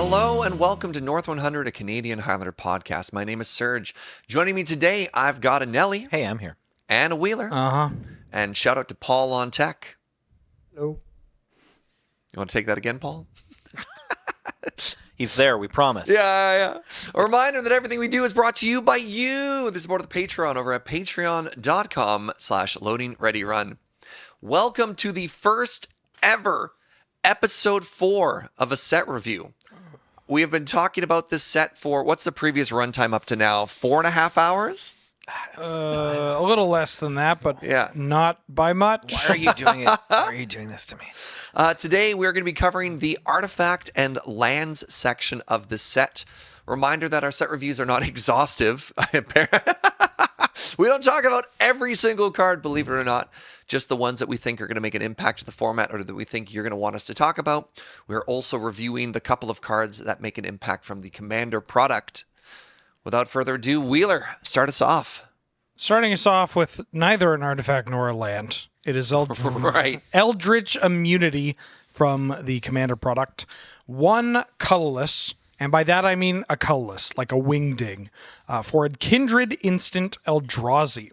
Hello and welcome to North 100, a Canadian Highlander podcast. My name is Serge. Joining me today, I've got a Nelly. Hey, I'm here. And a Wheeler. And shout out to Paul on tech. Hello. You want to take that again, Paul? He's there, we promise. Yeah. A reminder that everything we do is brought to you by you. The support of the Patreon over at patreon.com/loadingreadyrun. Welcome to the first ever episode 4 of a set review. We have been talking about this set for, what's the previous runtime up to now? 4.5 hours? A little less than that, but Yeah. not by much. Why are you doing it? Why are you doing this to me? Today, we're going to be covering the artifact and lands section of the set. Reminder that our set reviews are not exhaustive. We don't talk about every single card, believe it or not. Just the ones that we think are going to make an impact to the format or that we think you're going to want us to talk about. We're also reviewing the couple of cards that make an impact from the Commander product. Without further ado, Wheeler, start us off. Starting us off with neither an artifact nor a land. It is Right. Eldritch Immunity from the Commander product. 1 colorless, and by that I mean a colorless, like a wingding, for a kindred instant Eldrazi.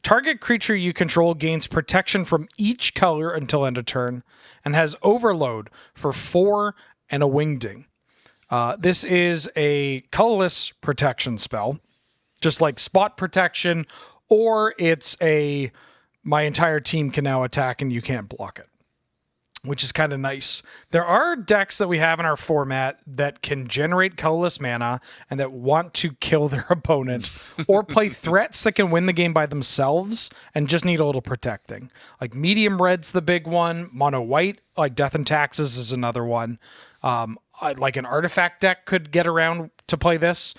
Target creature you control gains protection from each color until end of turn, and has overload for 4 and a wingding. This is a colorless protection spell, just like spot protection, or it's my entire team can now attack and you can't block it, which is kind of nice. There are decks that we have in our format that can generate colorless mana and that want to kill their opponent or play threats that can win the game by themselves and just need a little protecting. Like medium red's the big one. Mono white, like Death and Taxes, is another one. Like an artifact deck could get around to play this.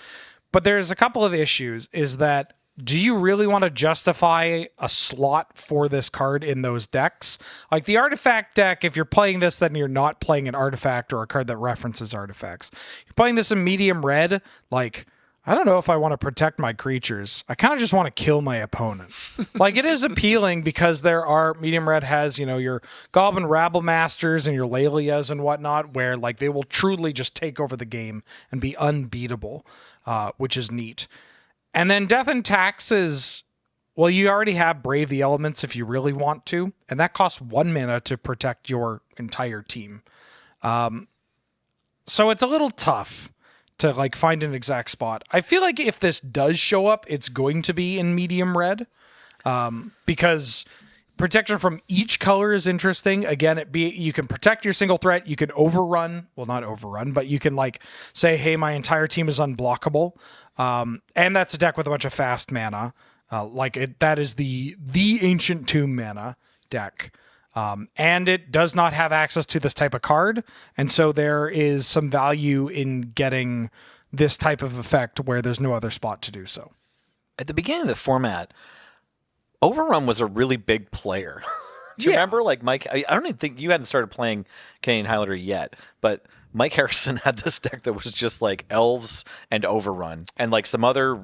But there's a couple of issues, is that do you really want to justify a slot for this card in those decks? Like the artifact deck, if you're playing this, then you're not playing an artifact or a card that references artifacts. You're playing this in medium red, like, I don't know if I want to protect my creatures. I kind of just want to kill my opponent. Like, it is appealing because there are, medium red has, your Goblin Rabble Masters and your Lelias and whatnot, where like they will truly just take over the game and be unbeatable, which is neat. And then Death and Taxes, well, you already have Brave the Elements if you really want to, and that costs 1 mana to protect your entire team. So it's a little tough to like find an exact spot. I feel like if this does show up, it's going to be in medium red, because protection from each color is interesting. Again, you can protect your single threat. You can overrun. Well, not overrun, but you can like say, hey, my entire team is unblockable. And that's a deck with a bunch of fast mana. That is the Ancient Tomb mana deck. And it does not have access to this type of card. And so there is some value in getting this type of effect where there's no other spot to do so. At the beginning of the format, Overrun was a really big player. Do you remember, like, Mike? I don't even think you hadn't started playing Canadian Highlander yet, but Mike Harrison had this deck that was just like elves and Overrun and like some other,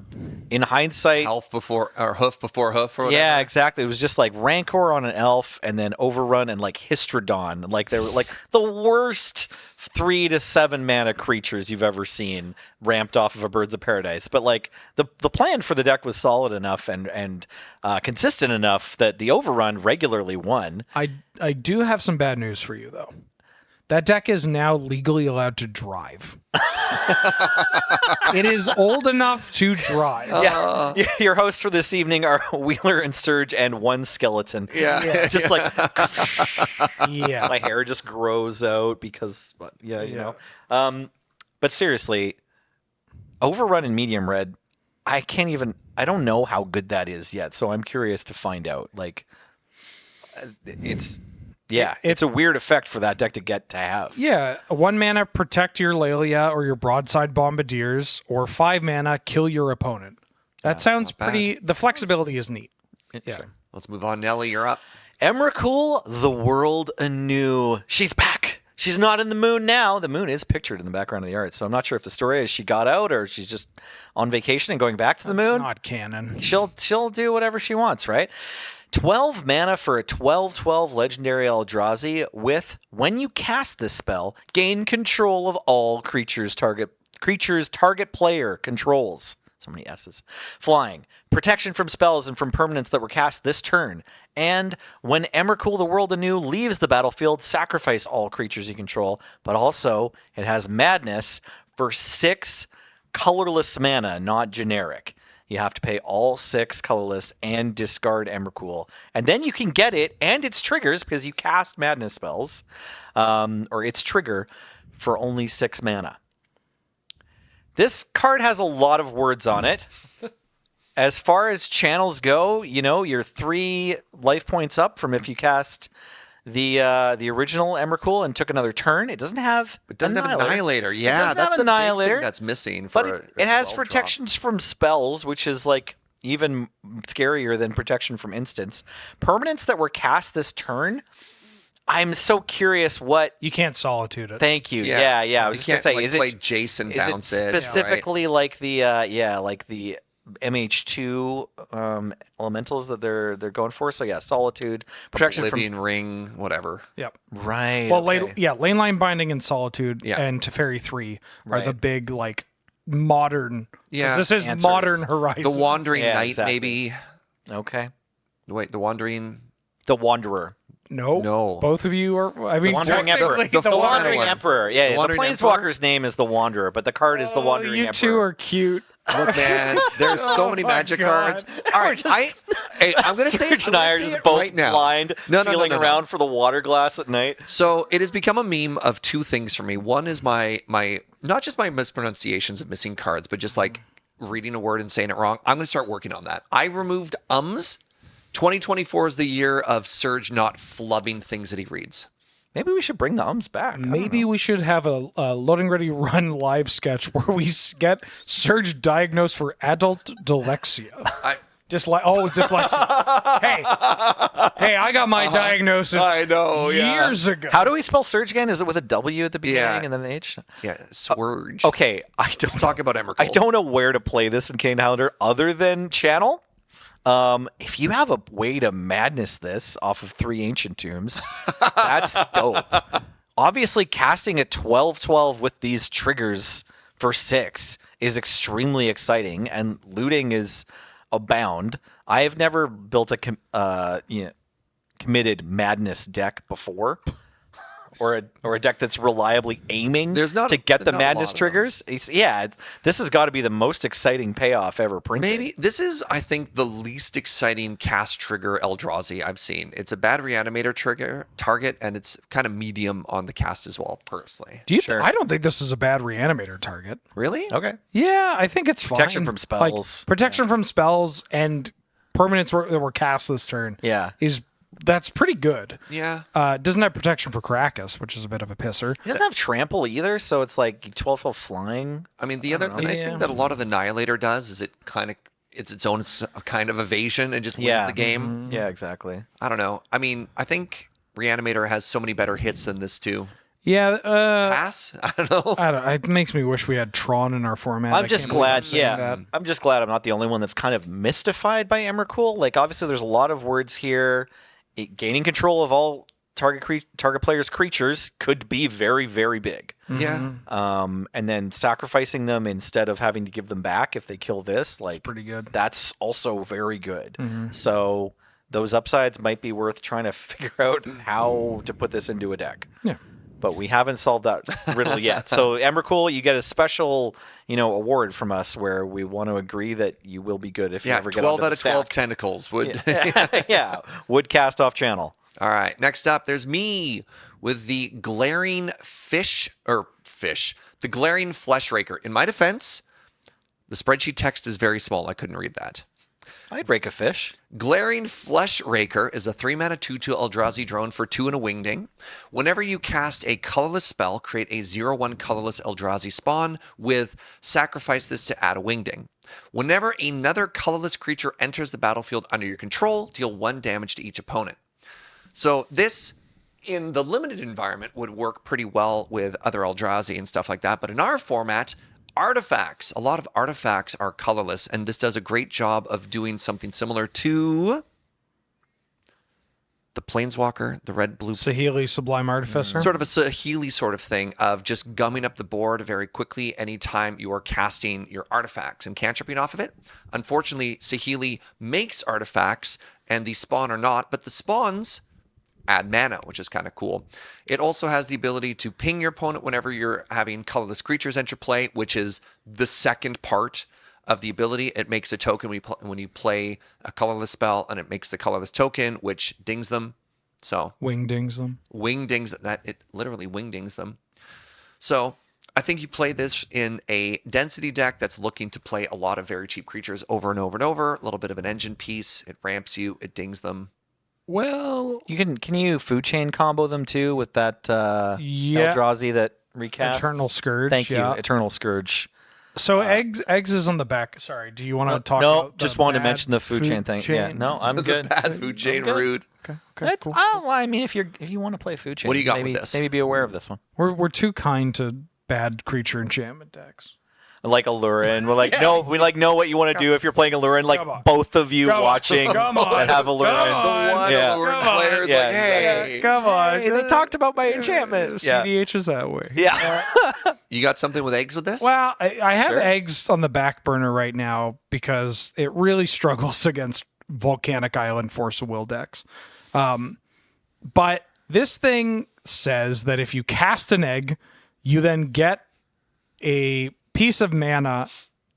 in hindsight, Hoof before hoof or whatever. Yeah, exactly. It was just like Rancor on an elf and then Overrun and like Histrodon. Like they were like the worst 3 to 7 mana creatures you've ever seen ramped off of a Birds of Paradise. But like the plan for the deck was solid enough and consistent enough that the Overrun regularly won. I do have some bad news for you though. That deck is now legally allowed to drive. It is old enough to drive. Yeah. Your hosts for this evening are Wheeler and Serge and one skeleton. Yeah. Just like, Yeah. my hair just grows out because, you know. But seriously, Overrun in medium red, I don't know how good that is yet. So I'm curious to find out. Like, it's a weird effect for that deck to have. Yeah, 1 mana protect your Lelia or your Broadside Bombardiers, or 5 mana kill your opponent. That sounds pretty. The flexibility is neat. Yeah. Let's move on. Nelly, you're up. Emrakul, the world anew. She's back. She's not in the moon now. The moon is pictured in the background of the art, so I'm not sure if the story is she got out or she's just on vacation and going back to the moon. It's not canon. She'll do whatever she wants, right? 12 mana for a 12/12 legendary Eldrazi with, when you cast this spell, gain control of all creatures target player controls. So many S's. Flying. Protection from spells and from permanents that were cast this turn. And when Emrakul the World Anew leaves the battlefield, sacrifice all creatures you control. But also, it has Madness for 6 colorless mana, not generic. You have to pay all 6 colorless and discard Emrakul. And then you can get it and its triggers, because you cast Madness spells, or its trigger, for only 6 mana. This card has a lot of words on it. As far as channels go, you're 3 life points up from if you cast the original Emrakul and took another turn. It doesn't have Annihilator. Yeah, that's the big thing that's missing. But it has protections from spells, which is like even scarier than protection from instants. Permanents that were cast this turn. I'm so curious what You can't Solitude it. Thank you. Yeah. I was just gonna say, like, is play it Jason is bounce it it specifically like the like the MH2 elementals that they're going for? So yeah, Solitude, protection Oblivion Ring, whatever. Yep. Right. Well, okay. Lane Line Binding and Solitude and Teferi 3 are the big, like, modern. Yeah. This is Answers. modern Horizons. The Wandering Yeah, Knight, exactly. maybe. Okay. Wait, the Wandering. The Wanderer. No. Both of you are. I mean, Wandering Emperor. technically, The The Wandering Wandering one. Emperor. Yeah, The the Wandering Planeswalker's name is the Wanderer, but the card is the Wandering you Emperor. two are cute. Look, man, there's so many my magic God. cards. All right, I'm going to say Serge and I are just both right now. blind, No, feeling no. around for the water glass at night. So it has become a meme of 2 things for me. One is my not just my mispronunciations of missing cards, but just like reading a word and saying it wrong. I'm going to start working on that. I removed ums. 2024 is the year of Serge not flubbing things that he reads. Maybe we should bring the ums back. I don't Maybe know. we should have a Loading Ready Run live sketch where we get Serge diagnosed for adult dyslexia. Dyslexia. Hey, I got my diagnosis I know, yeah. years ago. How do we spell Serge again? Is it with a W at the beginning Yeah. and then an H? Yeah, Swerge. Okay, Let's talk about Emrakul. I don't know where to play this in Canadian Highlander other than channel. If you have a way to madness this off of 3 ancient tombs, that's dope. Obviously, casting a 12/12 with these triggers for 6 is extremely exciting, and looting is abound. I have never built a committed madness deck before. Or a deck that's reliably aiming to get the not a lot madness of triggers. This has got to be the most exciting payoff ever printed. Maybe this is, I think, the least exciting cast trigger Eldrazi I've seen. It's a bad reanimator trigger target, and it's kind of medium on the cast as well, personally. I don't think this is a bad reanimator target. Really? Okay. Yeah, I think it's fine. Protection from spells. Like, protection from spells and permanents that were cast this turn. Yeah. That's pretty good. Yeah. Doesn't have protection for Krakus, which is a bit of a pisser. He doesn't have trample either, so it's like 12/12 flying. I mean, the nice thing that a lot of Annihilator does is it's its own kind of evasion and just wins the game. Yeah, exactly. I don't know. I mean, I think Reanimator has so many better hits than this too. Yeah. Pass? I don't know. It makes me wish we had Tron in our format. I'm I just can't believe I'm glad. saying Yeah, that. I'm just glad I'm not the only one that's kind of mystified by Emrakul. Like, obviously, there's a lot of words here. Gaining control of all target players' creatures could be very, very big. Yeah. And then sacrificing them instead of having to give them back if they kill this, like, pretty good. That's also very good. So those upsides might be worth trying to figure out how to put this into a deck. Yeah. But we haven't solved that riddle yet. So Emrakul, you get a special, award from us where we want to agree that you will be good if you ever get 12 onto out the of 12 stack. tentacles would. Yeah, would cast off channel. All right. Next up, there's me with the glaring the glaring flesh raker. In my defense, the spreadsheet text is very small. I couldn't read that. I'd rake a fish. Glaring Flesh Raker is a 3-mana 2/2 Eldrazi drone for 2 and a wingding. Whenever you cast a colorless spell, create a 0/1 colorless Eldrazi spawn with sacrifice this to add a wingding. Whenever another colorless creature enters the battlefield under your control, deal 1 damage to each opponent. So this, in the limited environment, would work pretty well with other Eldrazi and stuff like that. But in our format, artifacts. A lot of artifacts are colorless, and this does a great job of doing something similar to the Planeswalker, the red blue. Sahili Sublime Artificer. Sort of a Sahili sort of thing of just gumming up the board very quickly anytime you are casting your artifacts and cantripping off of it. Unfortunately, Sahili makes artifacts and the spawn are not, but the spawns add mana, which is kind of cool. It also has the ability to ping your opponent whenever you're having colorless creatures enter play, which is the second part of the ability. It makes a token when you play a colorless spell, and it makes the colorless token, which dings them. So Wing dings them. Wing dings that it literally wing dings them. So I think you play this in a density deck that's looking to play a lot of very cheap creatures over and over and over. A little bit of an engine piece. It ramps you. It dings them. Well, Can you food chain combo them too with that Yeah. Eldrazi that recasts? Eternal Scourge. Thank you, yeah. Eternal Scourge. So eggs is on the back. Sorry, do you want to talk No, about the just wanted to bad mention the food chain thing. Yeah, no, I'm It's good. a bad food chain. good. Rude. Okay, It's, cool. well, I mean, if you want to play food chain, What do you got with maybe, this? Maybe be aware of this one. We're too kind to bad creature enchantment decks. Like Allurin, we're like, no, we like know what you want to do if you're playing Allurin. Like Come on. both of you Come on. watching Come on. that have Allurin. Come on. The one Yeah. Allure Come on. player is Yeah. like, hey. Come on. Hey, they talked about my enchantment. Yeah. CDH is that way. Yeah. You got something with eggs with this? Well, I have Sure. eggs on the back burner right now because it really struggles against Volcanic Island Force of Will decks. But this thing says that if you cast an egg, you then get a piece of mana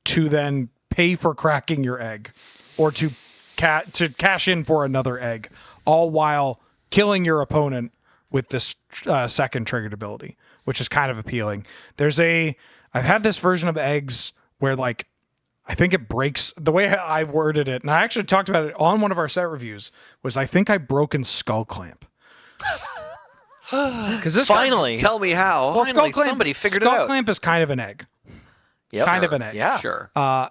to then pay for cracking your egg or to cash in for another egg, all while killing your opponent with this second triggered ability, which is kind of appealing. I've had this version of eggs where like I think it breaks the way I worded it, and I actually talked about it on one of our set reviews. Was I think I broken Skull Clamp because this Finally. Tell me how. well, finally somebody figured it Skull out. Clamp is kind of an egg, Yep. kind of an egg. Yeah. Sure.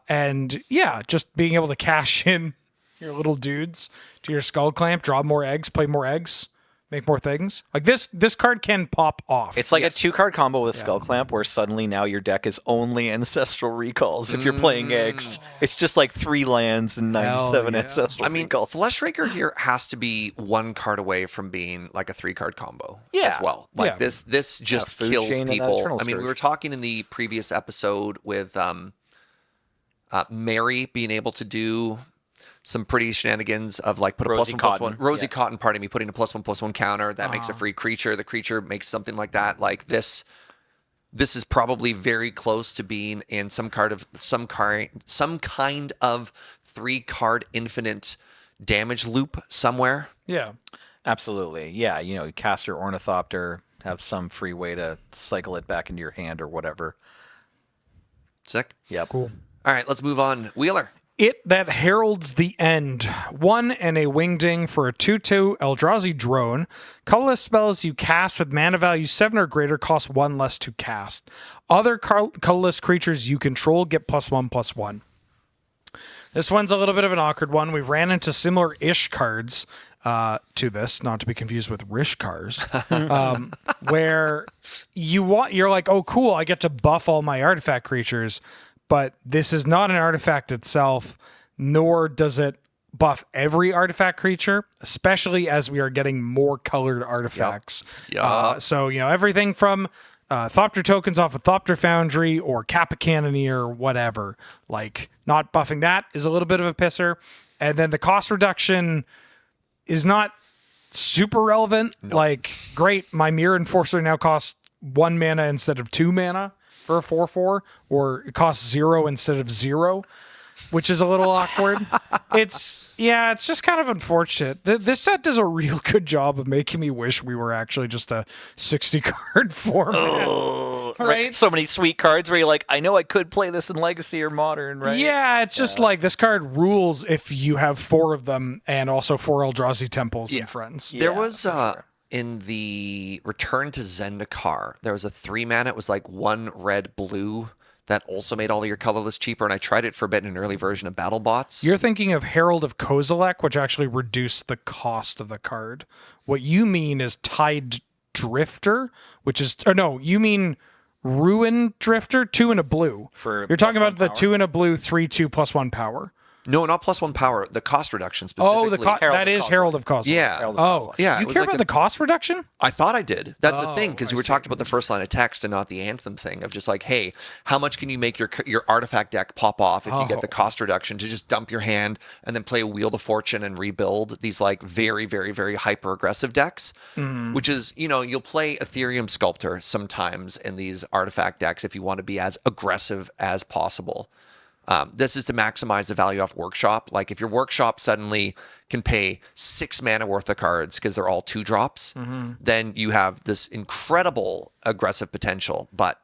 And yeah, just being able to cash in your little dudes to your Skull Clamp, draw more eggs, play more eggs, make more things. Like this card can pop off. It's like a 2-card combo with Skull Clamp where suddenly now your deck is only Ancestral Recalls if you're playing eggs. It's just like 3 lands and 97 yeah. Ancestral I mean, Recalls. Fleshraker here has to be 1 card away from being like a 3-card combo Yeah. as well. Like Yeah. this just Food kills Chain and that people. Eternal I mean, we Scourge. were talking in the previous episode with Mary being able to do some pretty shenanigans of like put a Rosie Cotton. Rosie Yeah. Cotton, pardon me, putting a +1/+1 counter that makes a free creature. The creature makes something like that. Like this is probably very close to being in some kind of 3-card infinite damage loop somewhere. yeah. Absolutely. Yeah, you cast your Ornithopter, have some free way to cycle it back into your hand or whatever. Sick. Yep. Cool. All right, let's move on. Wheeler. It that heralds the end. 1 and a wingding for a 2/2 Eldrazi drone. Colorless spells you cast with mana value 7 or greater cost 1 less to cast. Other colorless creatures you control get +1/+1. This one's a little bit of an awkward one. We ran into similar-ish cards to this, not to be confused with Rish cars, where you're like, oh, cool, I get to buff all my artifact creatures, but this is not an artifact itself, nor does it buff every artifact creature, especially as we are getting more colored artifacts. Yup. So, everything from Thopter tokens off of Thopter Foundry or Kappa Cannoneer, whatever. Like, not buffing that is a little bit of a pisser. And then the cost reduction is not super relevant. Like, great, my Mirror Enforcer now costs 1 mana instead of 2 mana for a 4/4, or it costs 0 instead of 0, which is a little awkward. It's just kind of unfortunate. This set does a real good job of making me wish we were actually just a 60-card format. Right? So many sweet cards where you're like, I know I could play this in Legacy or Modern, right? Yeah, it's just like this card rules if you have 4 of them and also 4 Eldrazi Temples and Friends. There was in the Return to Zendikar, there was a 3-mana. It was like 1 red blue that also made all of your colorless cheaper, and I tried it for a bit in an early version of BattleBots. You're thinking of Herald of Kozilek, which actually reduced the cost of the card. What you mean is Tide Drifter, which is... Or no, you mean Ruin Drifter, 2 and a blue. For You're talking +1 about the power. 2 and a blue, 3/2 +1 power. No, not +1 power. The cost reduction specifically. Oh, that is Herald of Kozilek. Yeah. Herald of Oh, Kozilek. Yeah, you it was care like about the cost reduction? I thought I did. That's the Oh, thing, because I you were see. talking about the first line of text and not the anthem thing of just like, hey, how much can you make your artifact deck pop off if you get the cost reduction to just dump your hand and then play a Wheel of Fortune and rebuild these like very, very, very hyper aggressive decks, which is, you'll play Ethereum Sculptor sometimes in these artifact decks if you want to be as aggressive as possible. This is to maximize the value off Workshop. Like if your Workshop suddenly can pay 6 mana worth of cards because they're all 2-drops, then you have this incredible aggressive potential. But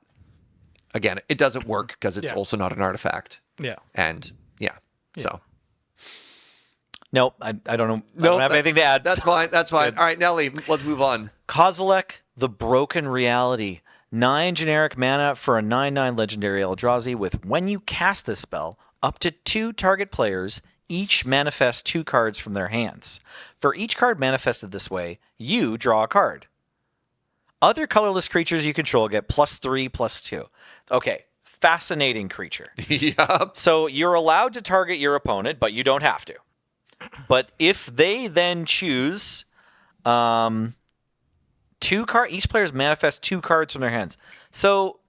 again, it doesn't work because it's also not an artifact. Yeah. And so. Nope, I don't know. I don't have anything to add. That's fine. That's fine. All right, Nelly, let's move on. Kozilek, the Broken Reality. 9 generic mana for a 9/9 legendary Eldrazi with when you cast this spell, up to 2 target players each manifest 2 cards from their hands. For each card manifested this way, you draw a card. Other colorless creatures you control get +3/+2. Okay, fascinating creature. Yep. So you're allowed to target your opponent, but you don't have to. But if they then choose... each player's manifest 2 cards from their hands. So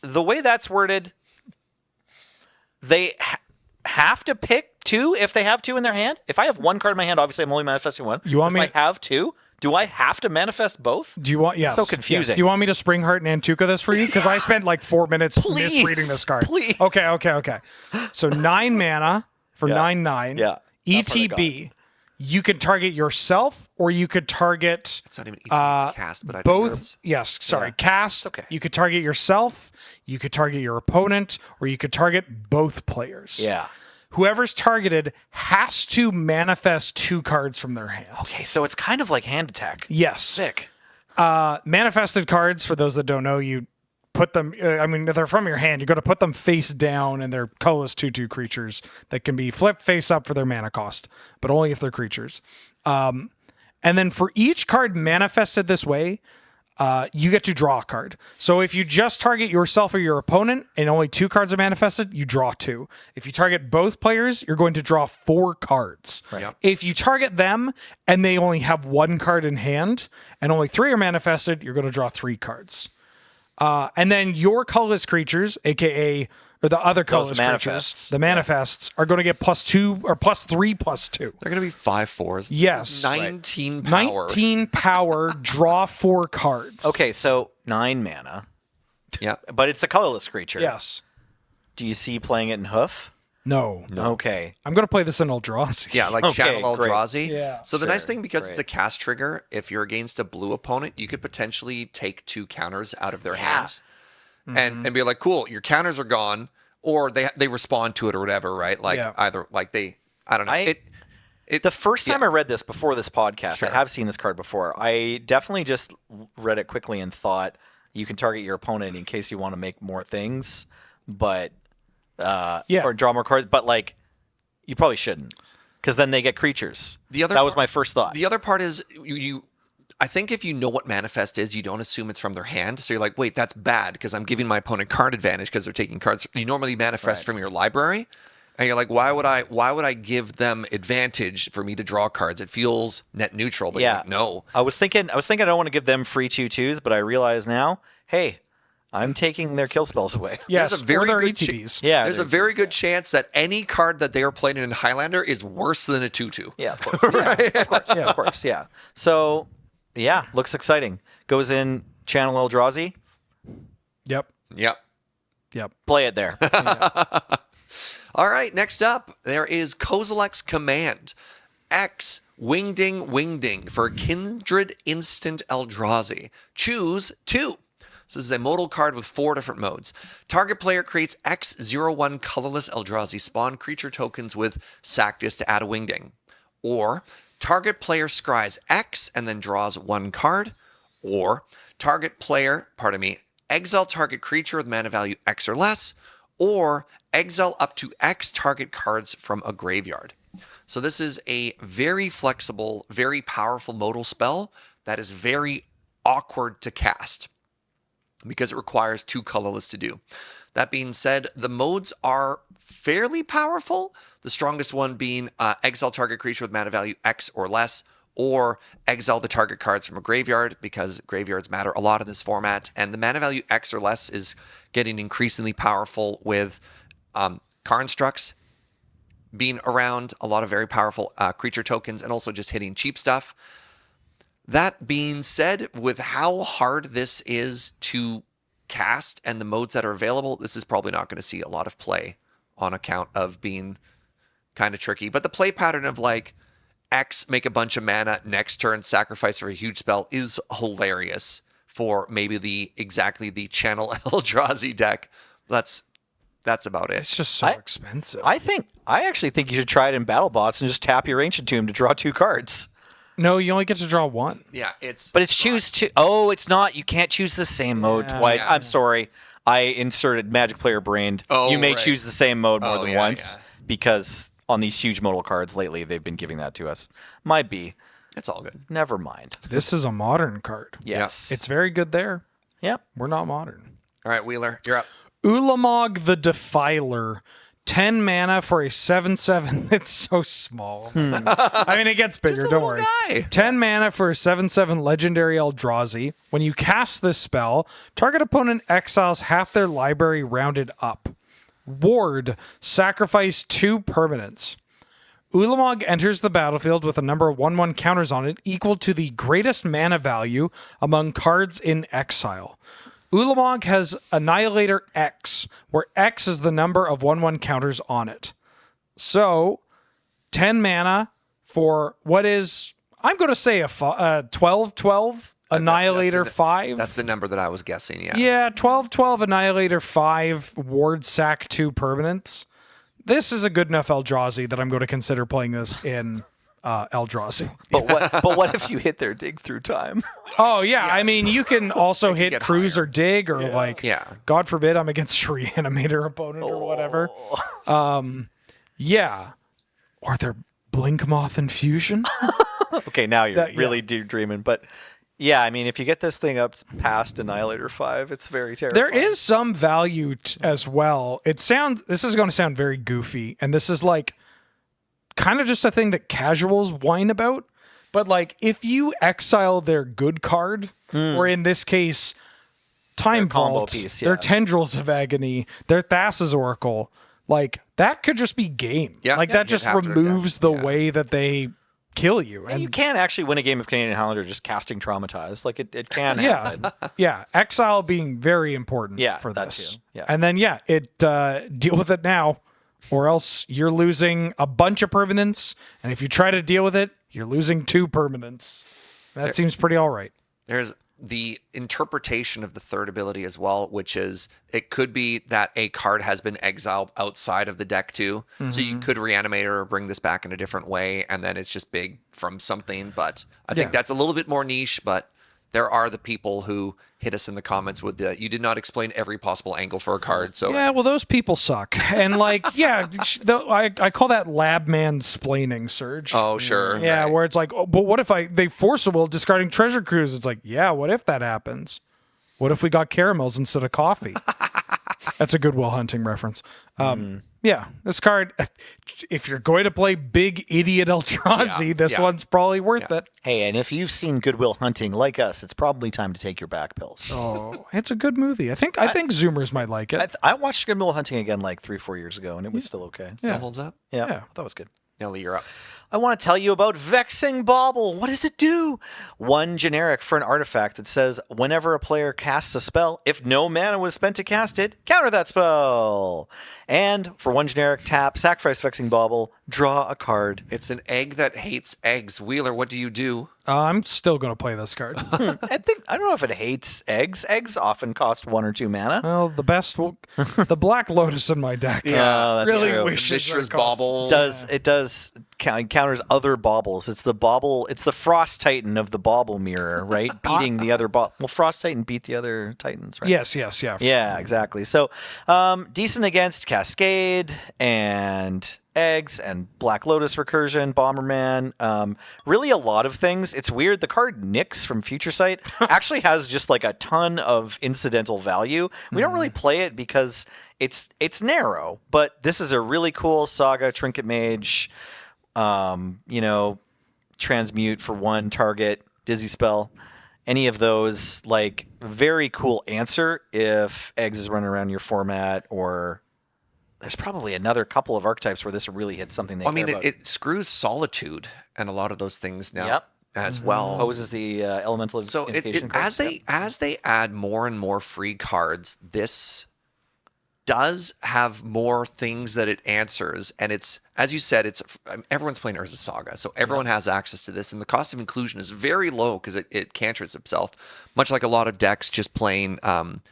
the way that's worded, they have to pick 2 if they have 2 in their hand. If I have 1 card in my hand, obviously I'm only manifesting 1. You want if me- I have 2, do I have to manifest both? Do you want? Yes. So confusing. Yes. Do you want me to Springheart and Antuka this for you? Because I spent like 4 minutes misreading this card. Please. Okay. So 9 mana for 9/9. Yeah. That part I ETB. You could target yourself, or you could target It's not even easy to cast, but I think both. that's- Yes, sorry, cast. Okay. You could target yourself. You could target your opponent, or you could target both players. Yeah. Whoever's targeted has to manifest 2 cards from their hand. Okay, so it's kind of like hand attack. Yes. Sick. Manifested cards, for those that don't know, you put them, they're from your hand. You got to put them face down, and they're colorless 2/2 creatures that can be flipped face up for their mana cost, but only if they're creatures. And then for each card manifested this way, you get to draw a card. So if you just target yourself or your opponent and only 2 cards are manifested, you draw 2. If you target both players, you're going to draw 4 cards. Right. Yep. If you target them and they only have 1 card in hand and only 3 are manifested, you're going to draw 3 cards. And then your colorless creatures, aka or the other colorless creatures, manifests. the manifests, are going to get +2 or +3/+2. They're going to be 5/4s. Yes. This is 19 power. 19 power, draw 4 cards. Okay, so 9 mana, Yeah. but it's a colorless creature. Yes. Do you see playing it in Hoof? No. Okay. I'm going to play this in Eldrazi. Yeah, like Okay, Channel great. Eldrazi. Yeah. So the nice Sure, thing, because great. it's a cast trigger, if you're against a blue opponent, you could potentially take 2 counters out of their hands and be like, cool, your counters are gone, or they respond to it or whatever, right? Like either like I don't know. The first time I read this before this podcast, Sure. I have seen this card before. I definitely just read it quickly and thought you can target your opponent in case you want to make more things, but or draw more cards. But like, you probably shouldn't, because then they get creatures. That was my first thought. The other part is I think if you know what manifest is, you don't assume it's from their hand. So you're like, wait, that's bad because I'm giving my opponent card advantage because they're taking cards. You normally manifest from your library, and you're like, why would I give them advantage for me to draw cards? It feels net neutral, but you're like, no. I was thinking I don't want to give them free 2/2s, but I realize now, hey, I'm taking their kill spells away. Yes, There's a very or their good ETBs. There's a very good chance that any card that they are playing in Highlander is worse than a 2/2. Yeah, of course. Of course. Yeah. So, yeah, looks exciting. Goes in Channel Eldrazi. Yep. Play it there. All right, next up, there is Kozilek's Command. X, Wingding for Kindred Instant Eldrazi. Choose 2. So this is a modal card with 4 different modes. Target player creates X01 colorless Eldrazi spawn creature tokens with sack this to add a Wingding. Or target player scries X and then draws 1 card. Or target player, exile target creature with mana value X or less. Or exile up to X target cards from a graveyard. So this is a very flexible, very powerful modal spell that is very awkward to cast. because it requires 2 colorless to do. That being said, the modes are fairly powerful. The strongest one being exile target creature with mana value X or less, or exile the target cards from a graveyard, because graveyards matter a lot in this format. And the mana value X or less is getting increasingly powerful with Constructs being around, a lot of very powerful creature tokens, and also just hitting cheap stuff. That being said, with how hard this is to cast and the modes that are available, this is probably not going to see a lot of play on account of being kind of tricky. But the play pattern of like X, make a bunch of mana, next turn sacrifice for a huge spell is hilarious for maybe exactly the channel Eldrazi deck. That's about it. It's just so expensive. I actually think you should try it in BattleBots and just tap your Ancient Tomb to draw 2 cards. No, you only get to draw 1. Yeah, But it's choose 2. Oh, it's not. You can't choose the same mode twice. Yeah. I'm sorry. I inserted Magic Player Brained. Oh, you may right. choose the same mode more than yeah, once yeah. because on these huge modal cards lately, they've been giving that to us. Might be. It's all good. Never mind. This is a modern card. Yes. It's very good there. Yep. We're not modern. All right, Wheeler, you're up. Ulamog the Defiler. 10 mana for a 7/7. It's so small. I mean, it gets bigger, Just a don't little worry. guy. 10 mana for a 7/7 legendary Eldrazi. When you cast this spell, target opponent exiles half their library rounded up. Ward, sacrifice 2 permanents. Ulamog enters the battlefield with a number of 1/1 counters on it equal to the greatest mana value among cards in exile. Ulamog has Annihilator X, where X is the number of 1/1 counters on it. So, 10 mana for what is, I'm going to say a 12/12 Annihilator 5. That's the number that I was guessing, yeah. Yeah, 12/12 Annihilator 5, Ward Sack 2 permanents. This is a good enough Eldrazi that I'm going to consider playing this in Eldrazi. But what if you hit their dig through time? Oh, yeah. I mean, you can also hit get Cruise higher. or Dig or Yeah. God forbid I'm against a Reanimator opponent or whatever. Yeah. Or their Blink Moth Infusion. Okay, now you're That- yeah. really dreaming. But yeah, I mean, if you get this thing up past Annihilator 5, it's very terrifying. There is some value as well. This is going to sound very goofy, and this is like kind of just a thing that casuals whine about. But like, if you exile their good card, or in this case, Time Their combo Vault, piece, their yeah. Tendrils of Agony, their Thassa's Oracle, like that could just be game. Yeah. Like Yeah, that you'd just have to removes the adapt. Yeah. way that they kill you. And you can actually win a game of Canadian Highlander just casting Traumatize. Like, it can happen. Yeah, exile being very important Yeah, for that this. too. Yeah. And then deal with it now, or else you're losing a bunch of permanents. And if you try to deal with it, you're losing 2 permanents. That seems pretty all right. There's the interpretation of the third ability as well, which is it could be that a card has been exiled outside of the deck too. So you could reanimate or bring this back in a different way, and then it's just big from something. But I think Yeah. that's a little bit more niche, but there are the people who hit us in the comments with the, you did not explain every possible angle for a card. So Yeah, well, those people suck. And I call that lab man splaining, Serge. oh, sure. Yeah, right. where it's like, oh, but what if they force a will discarding Treasure Cruise? It's like, yeah, what if that happens? What if we got caramels instead of coffee? That's a good Will Hunting reference. Yeah, this card, if you're going to play big idiot Eldrazi, this one's probably worth it. Hey, and if you've seen Good Will Hunting like us, it's probably time to take your back pills. Oh, it's a good movie. I think Zoomers might like it. I watched Good Will Hunting again like 3-4 years ago, and it was still okay. Still holds up. Yeah, Yeah. that was good. Nelly, you're up. I want to tell you about Vexing Bauble. What does it do? 1 generic for an artifact that says whenever a player casts a spell, if no mana was spent to cast it, counter that spell. And for 1 generic, tap, sacrifice Vexing Bauble, draw a card. It's an egg that hates eggs. Wheeler, what do you do? I'm still going to play this card. I don't know if it hates eggs. Eggs often cost 1 or 2 mana. Well, the Black Lotus in my deck. that's really true. wishes Mishra's that cost- Bauble. It counters other baubles. It's the Frost Titan of the bauble mirror, right? Beating the other well, Frost Titan beat the other Titans, right? Yes, yeah. Yeah, exactly. So, decent against Cascade and eggs and Black Lotus recursion, Bomberman, really a lot of things. It's weird. The card Nyx from Future Sight actually has just like a ton of incidental value. We don't really play it because it's narrow, but this is a really cool Saga Trinket Mage, transmute for 1 target, Dizzy Spell. Any of those, like, very cool answer if Eggs is running around your format, or there's probably another couple of archetypes where this really hits something they care about. It screws Solitude and a lot of those things now as well. Poses the elemental So invocation cards. as they add more and more free cards, this does have more things that it answers, and it's, as you said, everyone's playing Urza Saga, so everyone has access to this, and the cost of inclusion is very low because it canters itself, much like a lot of decks just playing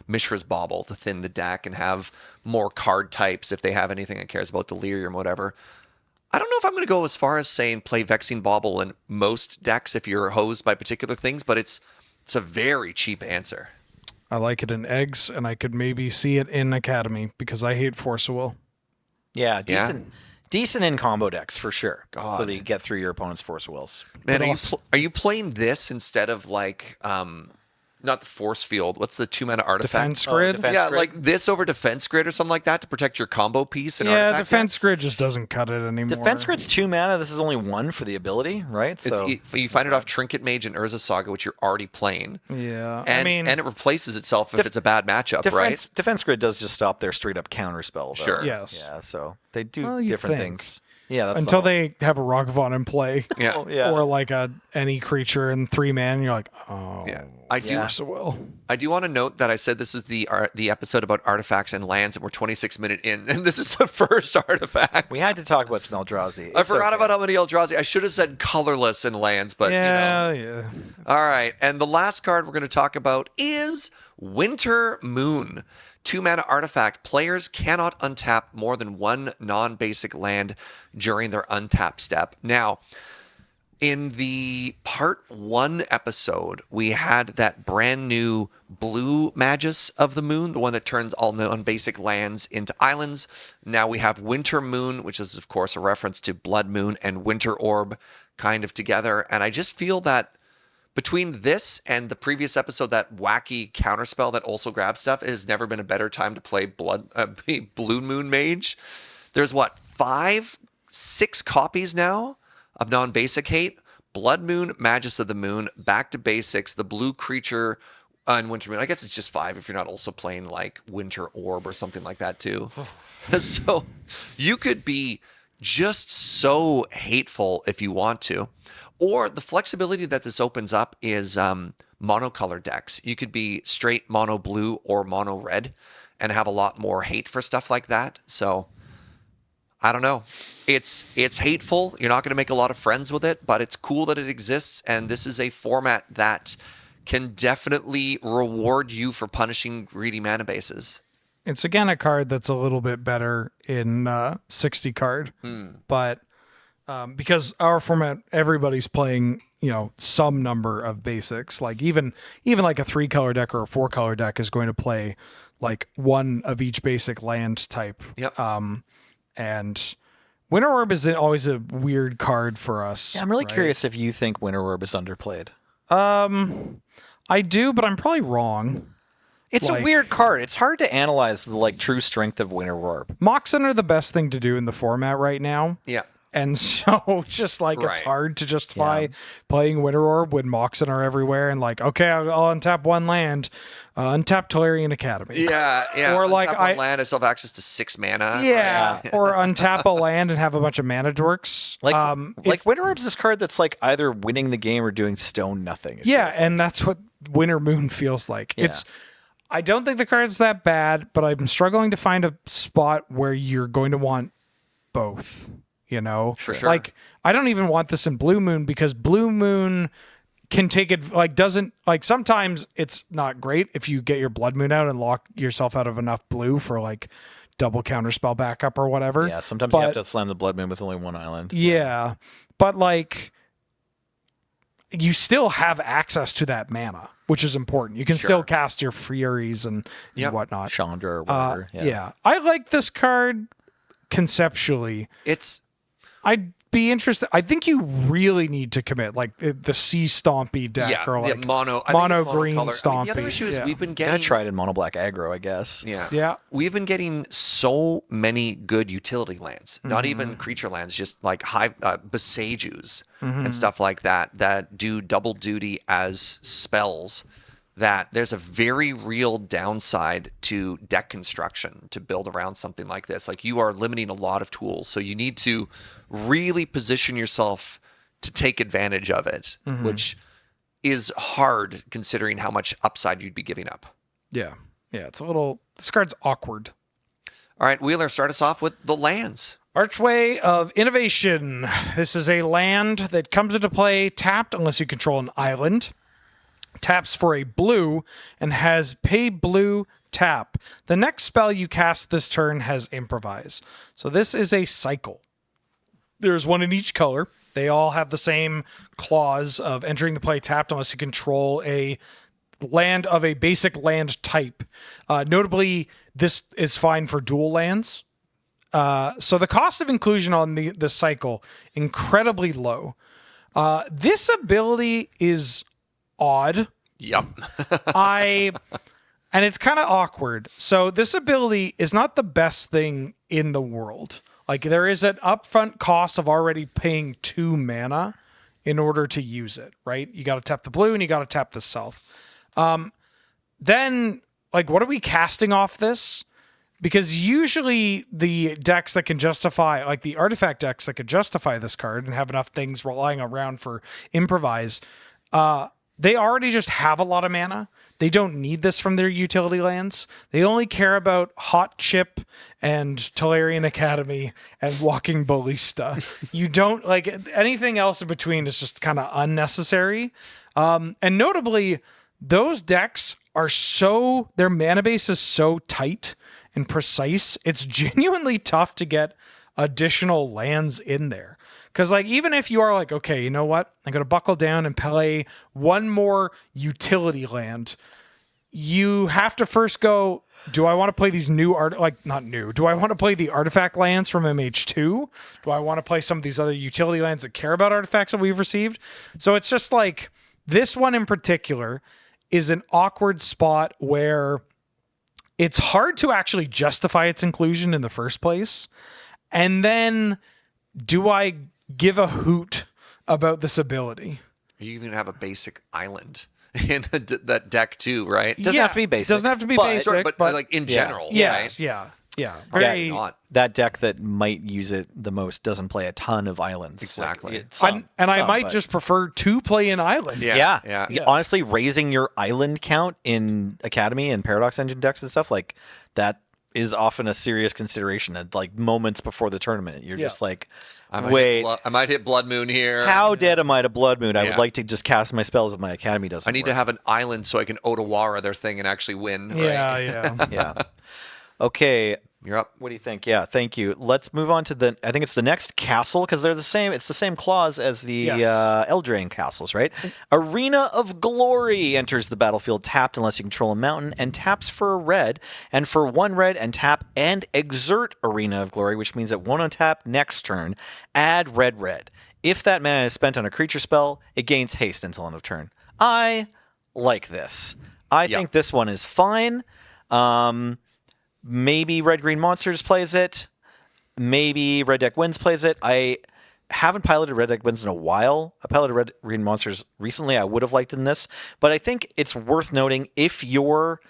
Mishra's Bauble to thin the deck and have more card types if they have anything that cares about Delirium or whatever. I don't know if I'm going to go as far as saying play Vexing Bauble in most decks if you're hosed by particular things, but it's a very cheap answer. I like it in Eggs, and I could maybe see it in Academy because I hate Force of Will. Yeah, decent in combo decks for sure. God. So that you get through your opponent's Force of Wills. Man, are you playing this instead of like not the Force Field? What's the 2-mana artifact? Defense Grid? Defense Yeah, Grid. like this over Defense Grid or something like that to protect your combo piece and Yeah, artifact Defense decks? Grid just doesn't cut it anymore. Defense Grid's 2 mana. This is only 1 for the ability, right? So You find it off Trinket Mage and Urza Saga, which you're already playing. Yeah, And, I mean, and it replaces itself if it's a bad matchup, right? Defense Grid does just stop their straight up counter spell, though. Sure. Yes. Yeah, so they do Well, you'd different think. things. Yeah, that's until all. they have a Rogavon in play. Yeah. Oh, yeah. Or like any creature in 3-man, and you're like, oh, Yeah. I do. Force of Will. I do want to note that I said this is the episode about artifacts and lands, and we're 26 minutes in, and this is the first artifact. We had to talk about Smeldrazi. I forgot about Amity Eldrazi. I should have said colorless in lands, but Yeah. All right, and the last card we're going to talk about is Winter Moon. 2-mana artifact. Players cannot untap more than 1 non-basic land during their untap step. Now, in the part 1 episode, we had that brand new blue Magus of the Moon, the one that turns all non-basic lands into islands. Now we have Winter Moon, which is, of course, a reference to Blood Moon and Winter Orb kind of together. And I just feel that between this and the previous episode, that wacky counterspell that also grabs stuff, it has never been a better time to play Blue Moon Mage. There's 6 copies now of non-basic hate. Blood Moon, Magus of the Moon, back to basics, the blue creature, and Winter Moon. I guess it's just 5 if you're not also playing like Winter Orb or something like that too. So you could be just so hateful if you want to. Or the flexibility that this opens up is monocolor decks. You could be straight mono blue or mono red and have a lot more hate for stuff like that. So I don't know. It's hateful. You're not going to make a lot of friends with it, but it's cool that it exists. And this is a format that can definitely reward you for punishing greedy mana bases. It's again a card that's a little bit better in 60 card, but because our format, everybody's playing, some number of basics. Like even like a 3-color deck or a 4-color deck is going to play like 1 of each basic land type. Yep. And Winter Orb is always a weird card for us. Yeah, I'm really right? curious if you think Winter Orb is underplayed. I do, but I'm probably wrong. It's Like- a weird card. It's hard to analyze the true strength of Winter Orb. Moxen are the best thing to do in the format right now. Yeah. And so just like it's Right. hard to justify playing Winter Orb when Moxen are everywhere and like, okay, I'll untap 1 land, untap Tolarian Academy. Yeah. Or like Untap one land, I still have access to 6 mana. Yeah. Or untap a land and have a bunch of mana dorks. Like Winter Orb's this card that's like either winning the game or doing stone nothing. it Yeah, feels and that's what Winter Moon feels like. I don't think the card's that bad, but I'm struggling to find a spot where you're going to want both, For sure. Like, I don't even want this in Blue Moon because Blue Moon can take it, sometimes it's not great if you get your Blood Moon out and lock yourself out of enough blue for double counterspell backup or whatever. Yeah, sometimes you have to slam the Blood Moon with only 1 island. Yeah, but you still have access to that mana, which is important. You can still cast your Furies and whatnot. Chandra or whatever. Yeah. I like this card conceptually. I'd be interested. I think you really need to commit like the sea stompy deck or like mono green color. stompy. I mean, the other issue is we've been getting. I tried in mono black aggro, I guess. Yeah. We've been getting so many good utility lands, not even creature lands, just like high Besejus and stuff like that do double duty as spells. That there's a very real downside to deck construction to build around something like this. Like you are limiting a lot of tools, so you need to really position yourself to take advantage of it, which is hard considering how much upside you'd be giving up. Yeah. It's a little. This card's awkward. All right, Wheeler, start us off with the lands. Archway of Innovation. This is a land that comes into play tapped unless you control an island. Taps for a blue and has pay blue tap. The next spell you cast this turn has improvise. So this is a cycle. There's one in each color. They all have the same clause of entering the play tapped unless you control a land of a basic land type. Notably, this is fine for dual lands. So the cost of inclusion on the cycle, incredibly low. This ability is odd. Yep. And it's kind of awkward. So this ability is not the best thing in the world. Like there is an upfront cost of already paying 2 mana in order to use it, right? You got to tap the blue and you got to tap the self. Then like, what are we casting off this? Because usually the decks that can justify, like the artifact decks that could justify this card and have enough things relying around for improvise, they already just have a lot of mana. They don't need this from their utility lands. They only care about Hot Chip and Tolarian Academy and Walking Ballista. You don't like anything else in between is just kind of unnecessary. And notably, those decks are their mana base is so tight and precise. It's genuinely tough to get additional lands in there. Because, like, even if you are like, okay, you know what? I'm going to buckle down and play one more utility land. You have to first go, do I want to play these new do I want to play the artifact lands from MH2? Do I want to play some of these other utility lands that care about artifacts that we've received? So it's just like, this one in particular is an awkward spot where it's hard to actually justify its inclusion in the first place. And then, do I give a hoot about this ability? You even have a basic island in that deck too, right? Doesn't have to be basic. Doesn't have to be basic, but like in general, yes, right? Yeah. Very not. That deck that might use it the most doesn't play a ton of islands. Exactly. I might just prefer to play an island. Yeah. Honestly, raising your island count in Academy and Paradox Engine decks and stuff like that is often a serious consideration at like moments before the tournament. You're just like, I might hit Blood Moon here. How dead am I to Blood Moon? I would like to just cast my spells if my Academy doesn't I need to have an island so I can Otawara their thing and actually win. Right? Yeah. Okay. You're up. What do you think? Yeah, thank you. Let's move on to I think it's the next castle, because they're the same. It's the same clause as the Eldraine castles, right? Arena of Glory enters the battlefield tapped unless you control a mountain, and taps for a red, and for 1 red, and tap and exert Arena of Glory, which means that 1 on tap next turn, add red. If that mana is spent on a creature spell, it gains haste until end of turn. I like this. I think this one is fine. Maybe Red Green Monsters plays it. Maybe Red Deck Wins plays it. I haven't piloted Red Deck Wins in a while. I piloted Red Green Monsters recently. I would have liked in this. But I think it's worth noting, if your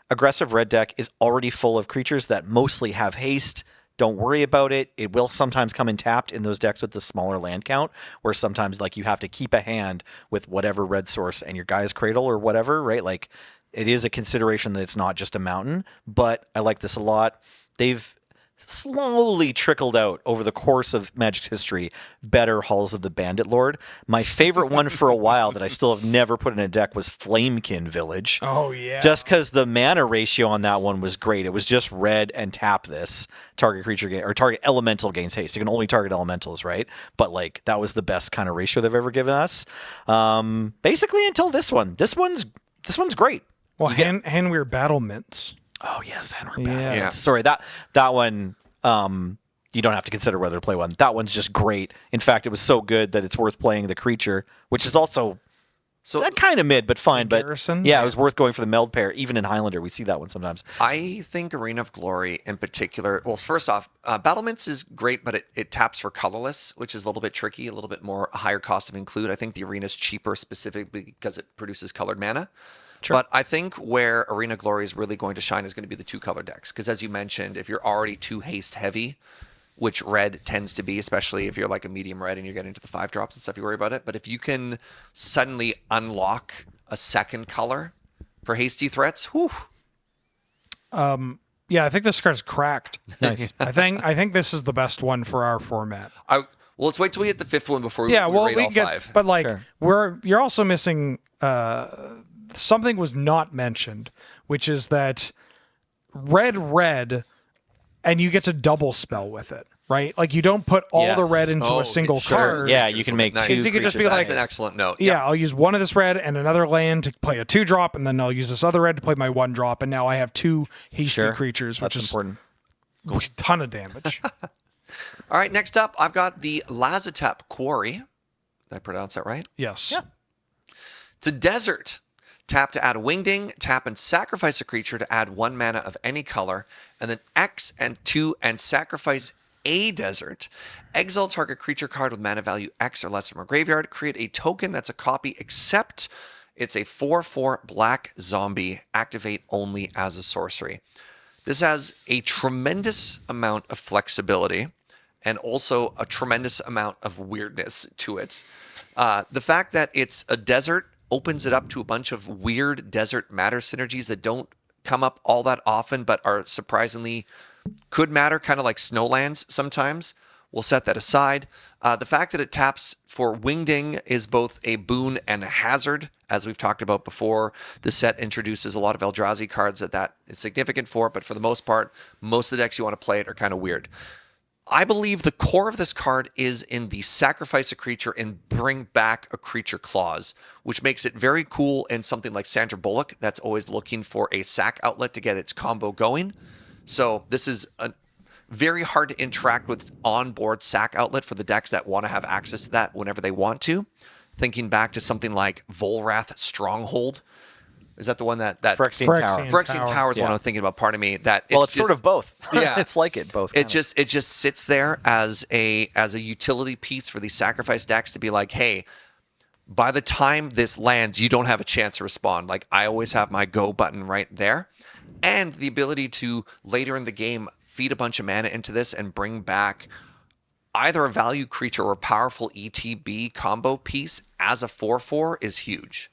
aggressive red deck is already full of creatures that mostly have haste, don't worry about it. It will sometimes come in tapped in those decks with the smaller land count, where sometimes like you have to keep a hand with whatever red source and your Guy's Cradle or whatever, right? Like, it is a consideration that it's not just a mountain, but I like this a lot. They've slowly trickled out over the course of Magic's history better Halls of the Bandit Lord. My favorite one for a while that I still have never put in a deck was Flamekin Village. Oh, yeah. Just because the mana ratio on that one was great. It was just red and tap this. Target creature or target elemental gains haste. You can only target elementals, right? But like, that was the best kind of ratio they've ever given us. Basically until this one. This one's great. Well, Handweir Battlements. Oh yes, Henry Battle. Yeah. Sorry, that one you don't have to consider whether to play one. That one's just great. In fact, it was so good that it's worth playing the creature, which is also So kind of mid, but fine. But Garrison? yeah, it was worth going for the meld pair. Even in Highlander, we see that one sometimes. I think Arena of Glory in particular, well, first off, Battlements is great, but it taps for colorless, which is a little bit tricky, a little bit more higher cost of include. I think the Arena is cheaper specifically because it produces colored mana. Sure. But I think where Arena of Glory is really going to shine is going to be the 2 color decks. Because as you mentioned, if you're already too haste heavy, which red tends to be, especially if you're like a medium red and you're getting into the 5 drops and stuff, you worry about it. But if you can suddenly unlock a second color for hasty threats, whew. Yeah, I think this card's cracked. Nice. I think this is the best one for our format. Well, let's wait till we hit the 5th one before Yeah, we well, rate we all get, 5. but like Sure. you're also missing something was not mentioned, which is that red, and you get to double spell with it, right? Like you don't put all the Yes. red into Oh, a single sure. card. Yeah, you can make Nice. 2 You could just be creatures. like- That's an excellent note. Yeah, I'll use one of this red and another land to play a 2-drop, and then I'll use this other red to play my 1-drop, and now I have 2 hasty Sure. creatures, which That's is important. a ton of damage. All right, next up, I've got the Lazatep Quarry. Did I pronounce that right? Yes. Yeah. It's a desert. Tap to add a wingding, tap and sacrifice a creature to add 1 mana of any color, and then X and 2 and sacrifice a desert. Exile target creature card with mana value X or less from a graveyard. Create a token that's a copy, except it's a 4/4 black zombie. Activate only as a sorcery. This has a tremendous amount of flexibility and also a tremendous amount of weirdness to it. The fact that it's a desert opens it up to a bunch of weird desert matter synergies that don't come up all that often, but are surprisingly could matter, kind of like snowlands sometimes. We'll set that aside. The fact that it taps for wingding is both a boon and a hazard. As we've talked about before, the set introduces a lot of Eldrazi cards that is significant for, but for the most part, most of the decks you want to play it are kind of weird. I believe the core of this card is in the sacrifice a creature and bring back a creature clause, which makes it very cool in something like Sandra Bullock that's always looking for a sack outlet to get its combo going. So this is a very hard to interact with onboard sack outlet for the decks that want to have access to that whenever they want to. Thinking back to something like Volrath Stronghold. Is that the one that Phyrexian Tower. Phyrexian Tower is what Yeah. I'm thinking about. Pardon me. That Well, it's sort of both. Yeah. It's like it both. It just sits there as a utility piece for these sacrifice decks to be like, hey, by the time this lands, you don't have a chance to respond. Like I always have my go button right there, and the ability to later in the game feed a bunch of mana into this and bring back either a value creature or a powerful ETB combo piece as a 4/4 is huge.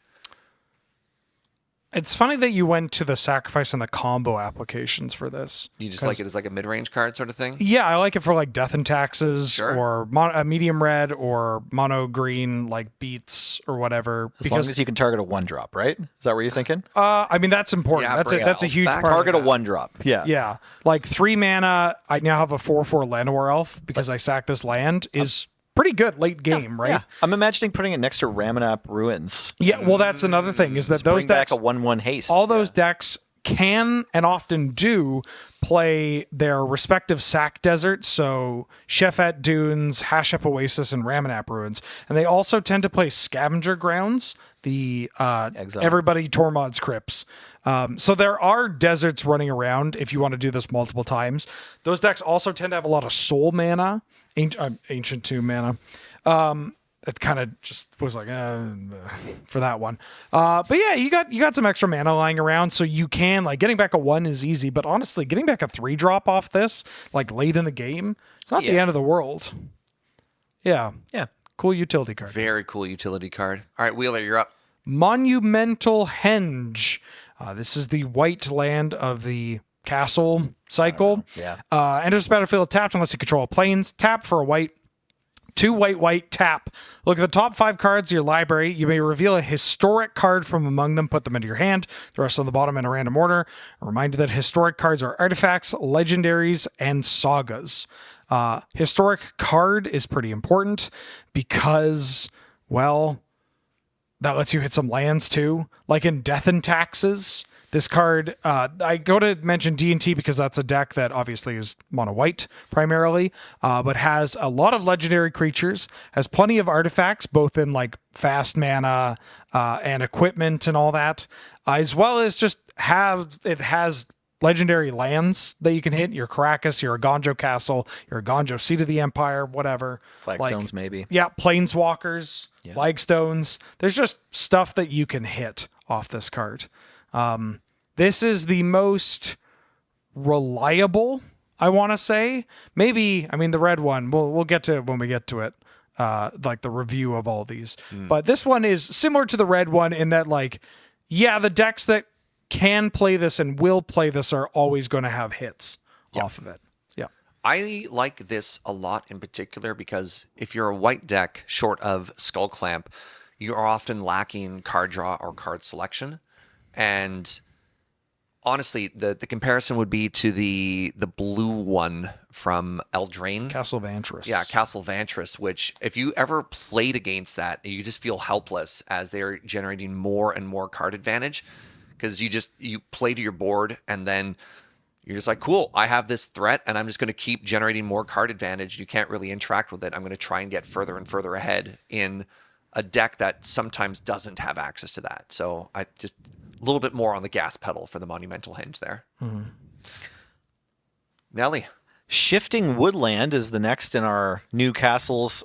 It's funny that you went to the sacrifice and the combo applications for this. You just like it as like a mid-range card sort of thing? Yeah, I like it for like Death and Taxes Sure. or medium red or mono green like beats or whatever. as long as you can target a 1-drop, right? Is that what you're thinking? I mean that's important. Yeah, that's bring a elf huge back. part. Target a of that. 1-drop. Yeah. Yeah, like 3 mana. I now have a 4/4 Llanowar Elf because I sacked this land is pretty good late game, right? Yeah. I'm imagining putting it next to Ramanap Ruins. Yeah, well, that's another thing is that those Bring back decks, a 1/1 haste. all those decks can and often do play their respective sack deserts. So Shefet Dunes, Hashep Oasis, and Ramanap Ruins, and they also tend to play Scavenger Grounds, the Exile. everybody Tormod's Crypts. So there are deserts running around if you want to do this multiple times. Those decks also tend to have a lot of soul mana, ancient tomb mana. It kind of just was like for that one. But yeah, you got some extra mana lying around, so you can like getting back a 1 is easy. But honestly, getting back a 3-drop off this like late in the game, it's not the Yeah. end of the world. Yeah, Yeah. cool utility card. Very cool utility card. All right, Wheeler, you're up. Monumental Henge. This is the white land of the castle cycle. Yeah. Enters the battlefield tapped unless you control planes. Tap for a white. 2 white, tap. Look at the top 5 cards of your library. You may reveal a historic card from among them, put them into your hand. The rest on the bottom in a random order. A reminder that historic cards are artifacts, legendaries, and sagas. Historic card is pretty important because, well, that lets you hit some lands too. Like in Death and Taxes, This card, I go to mention D&T because that's a deck that obviously is mono white primarily, but has a lot of legendary creatures, has plenty of artifacts, both in like fast mana and equipment and all that, as well as just it has legendary lands that you can hit. Your Caracas, your Agonjo Castle, your Agonjo Seat of the Empire, whatever. Flagstones, maybe. Yeah, Planeswalkers, Flagstones. There's just stuff that you can hit off this card. This is the most reliable, I want to say. Maybe, I mean, the red one, we'll get to it when we get to it, like the review of all these. But this one is similar to the red one in that, like, yeah, the decks that can play this and will play this are always going to have hits off of it. Yeah. I like this a lot in particular because if you're a white deck short of Skull Clamp, you are often lacking card draw or card selection. And honestly, the comparison would be to the blue one from Eldraine. Castle Vantress. Yeah, Castle Vantress, which if you ever played against that, you just feel helpless as they're generating more and more card advantage because you play to your board and then you're just like, cool, I have this threat and I'm just going to keep generating more card advantage. You can't really interact with it. I'm going to try and get further and further ahead in a deck that sometimes doesn't have access to that. So I just a little bit more on the gas pedal for the Monumental Hinge there. Nelly. Shifting Woodland is the next in our new castles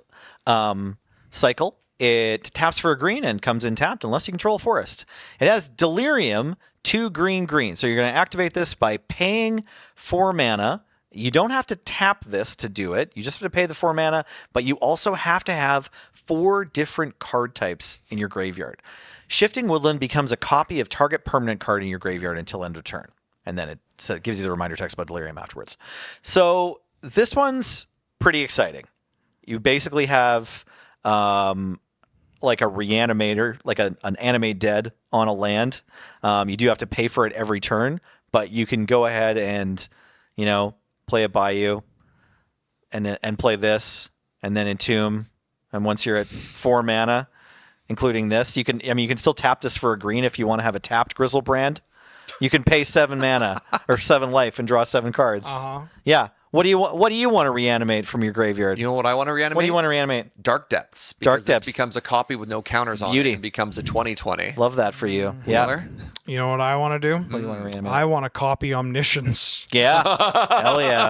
cycle. It taps for a green and comes in tapped unless you control a forest. It has Delirium, 2 green. So you're going to activate this by paying 4 mana. You don't have to tap this to do it. You just have to pay the 4 mana, but you also have to have 4 different card types in your graveyard. Shifting Woodland becomes a copy of target permanent card in your graveyard until end of turn. And then it gives you the reminder text about Delirium afterwards. So this one's pretty exciting. You basically have like a reanimator, like an animate dead on a land. You do have to pay for it every turn, but you can go ahead and, play a Bayou and play this and then Entomb. And once you're at 4 mana, including this, you can still tap this for a green if you want to have a tapped Grizzlebrand. You can pay 7 mana or 7 life and draw 7 cards. Yeah. What do you want to reanimate from your graveyard? You know what I want to reanimate? What do you want to reanimate? Dark Depths. Dark Depths becomes a copy with no counters on Beauty. it and becomes a 20/20. Love that for you. Yeah. Wheeler? You know what I want to do? What do you want to reanimate? I want to copy Omniscience. Yeah. Hell yeah.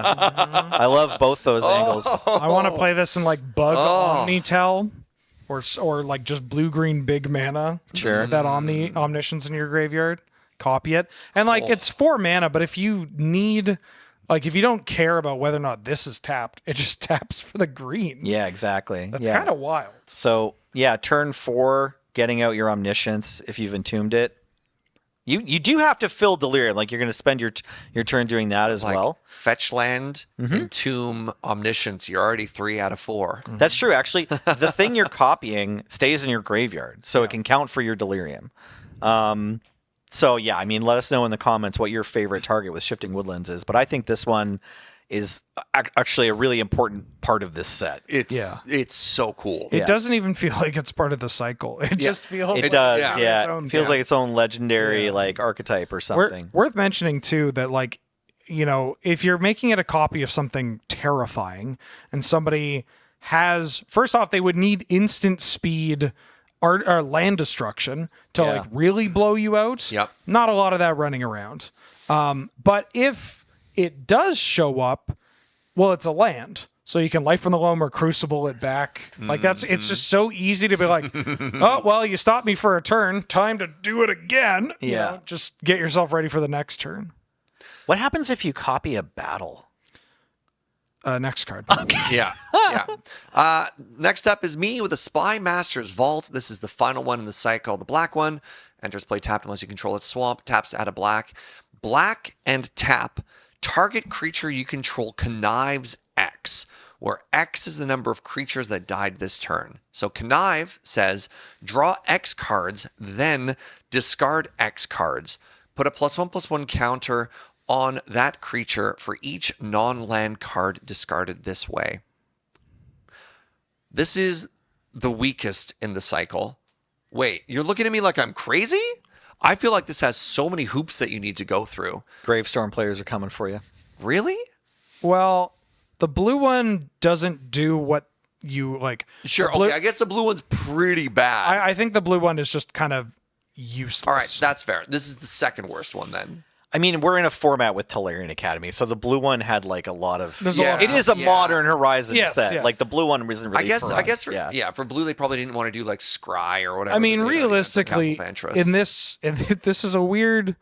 I love both those angles. I want to play this in like Bug Omnitel or like just blue-green big mana. Sure. That Omniscience in your graveyard. Copy it. And like it's 4 mana, but if you need... Like, if you don't care about whether or not this is tapped, it just taps for the green. Yeah, exactly. That's kind of wild. So, yeah, turn 4, getting out your Omniscience if you've entombed it. You do have to fill Delirium. Like, you're going to spend your turn doing that as well. Fetch land, Entomb, Omniscience. You're already 3 out of 4. That's true. Actually, the thing you're copying stays in your graveyard, so it can count for your Delirium. So, yeah, I mean, let us know in the comments what your favorite target with Shifting Woodlands is. But I think this one is actually a really important part of this set. It's so cool. It doesn't even feel like it's part of the cycle. It just feels it like does, it's yeah. its own It feels thing. like its own legendary like archetype or something. Worth mentioning, too, that, like, if you're making it a copy of something terrifying and somebody has... First off, they would need instant speed... Or land destruction to like really blow you out. Yep. Not a lot of that running around. But if it does show up, well, it's a land. So you can Light from the Loam or Crucible it back. Like it's just so easy to be like, oh, well, you stopped me for a turn. Time to do it again. Yeah. Just get yourself ready for the next turn. What happens if you copy a battle? Next card. Yeah. Next up is me with a Spy Master's Vault. This is the final one in the cycle. The black one enters play tapped unless you control its swamp. Taps to add a black. Black and tap. Target creature you control connives X, where X is the number of creatures that died this turn. So connive says draw X cards, then discard X cards. Put a +1/+1 counter on that creature for each non-land card discarded this way. This is the weakest in the cycle. Wait, you're looking at me like I'm crazy? I feel like this has so many hoops that you need to go through. Gravestorm players are coming for you. Really? Well, the blue one doesn't do what you like. Sure. The blue- Okay. I guess the blue one's pretty bad. I think the blue one is just kind of useless. All right, that's fair. This is the second worst one then. I mean, we're in a format with Tolarian Academy, so the blue one had like a lot of. There's a lot It is a yeah. modern Horizon Yes, set. yeah. Like the blue one isn't really. I guess for, for blue they probably didn't want to do like Scry or whatever. I mean, that they did against the realistically, Castle Pantras. this is a weird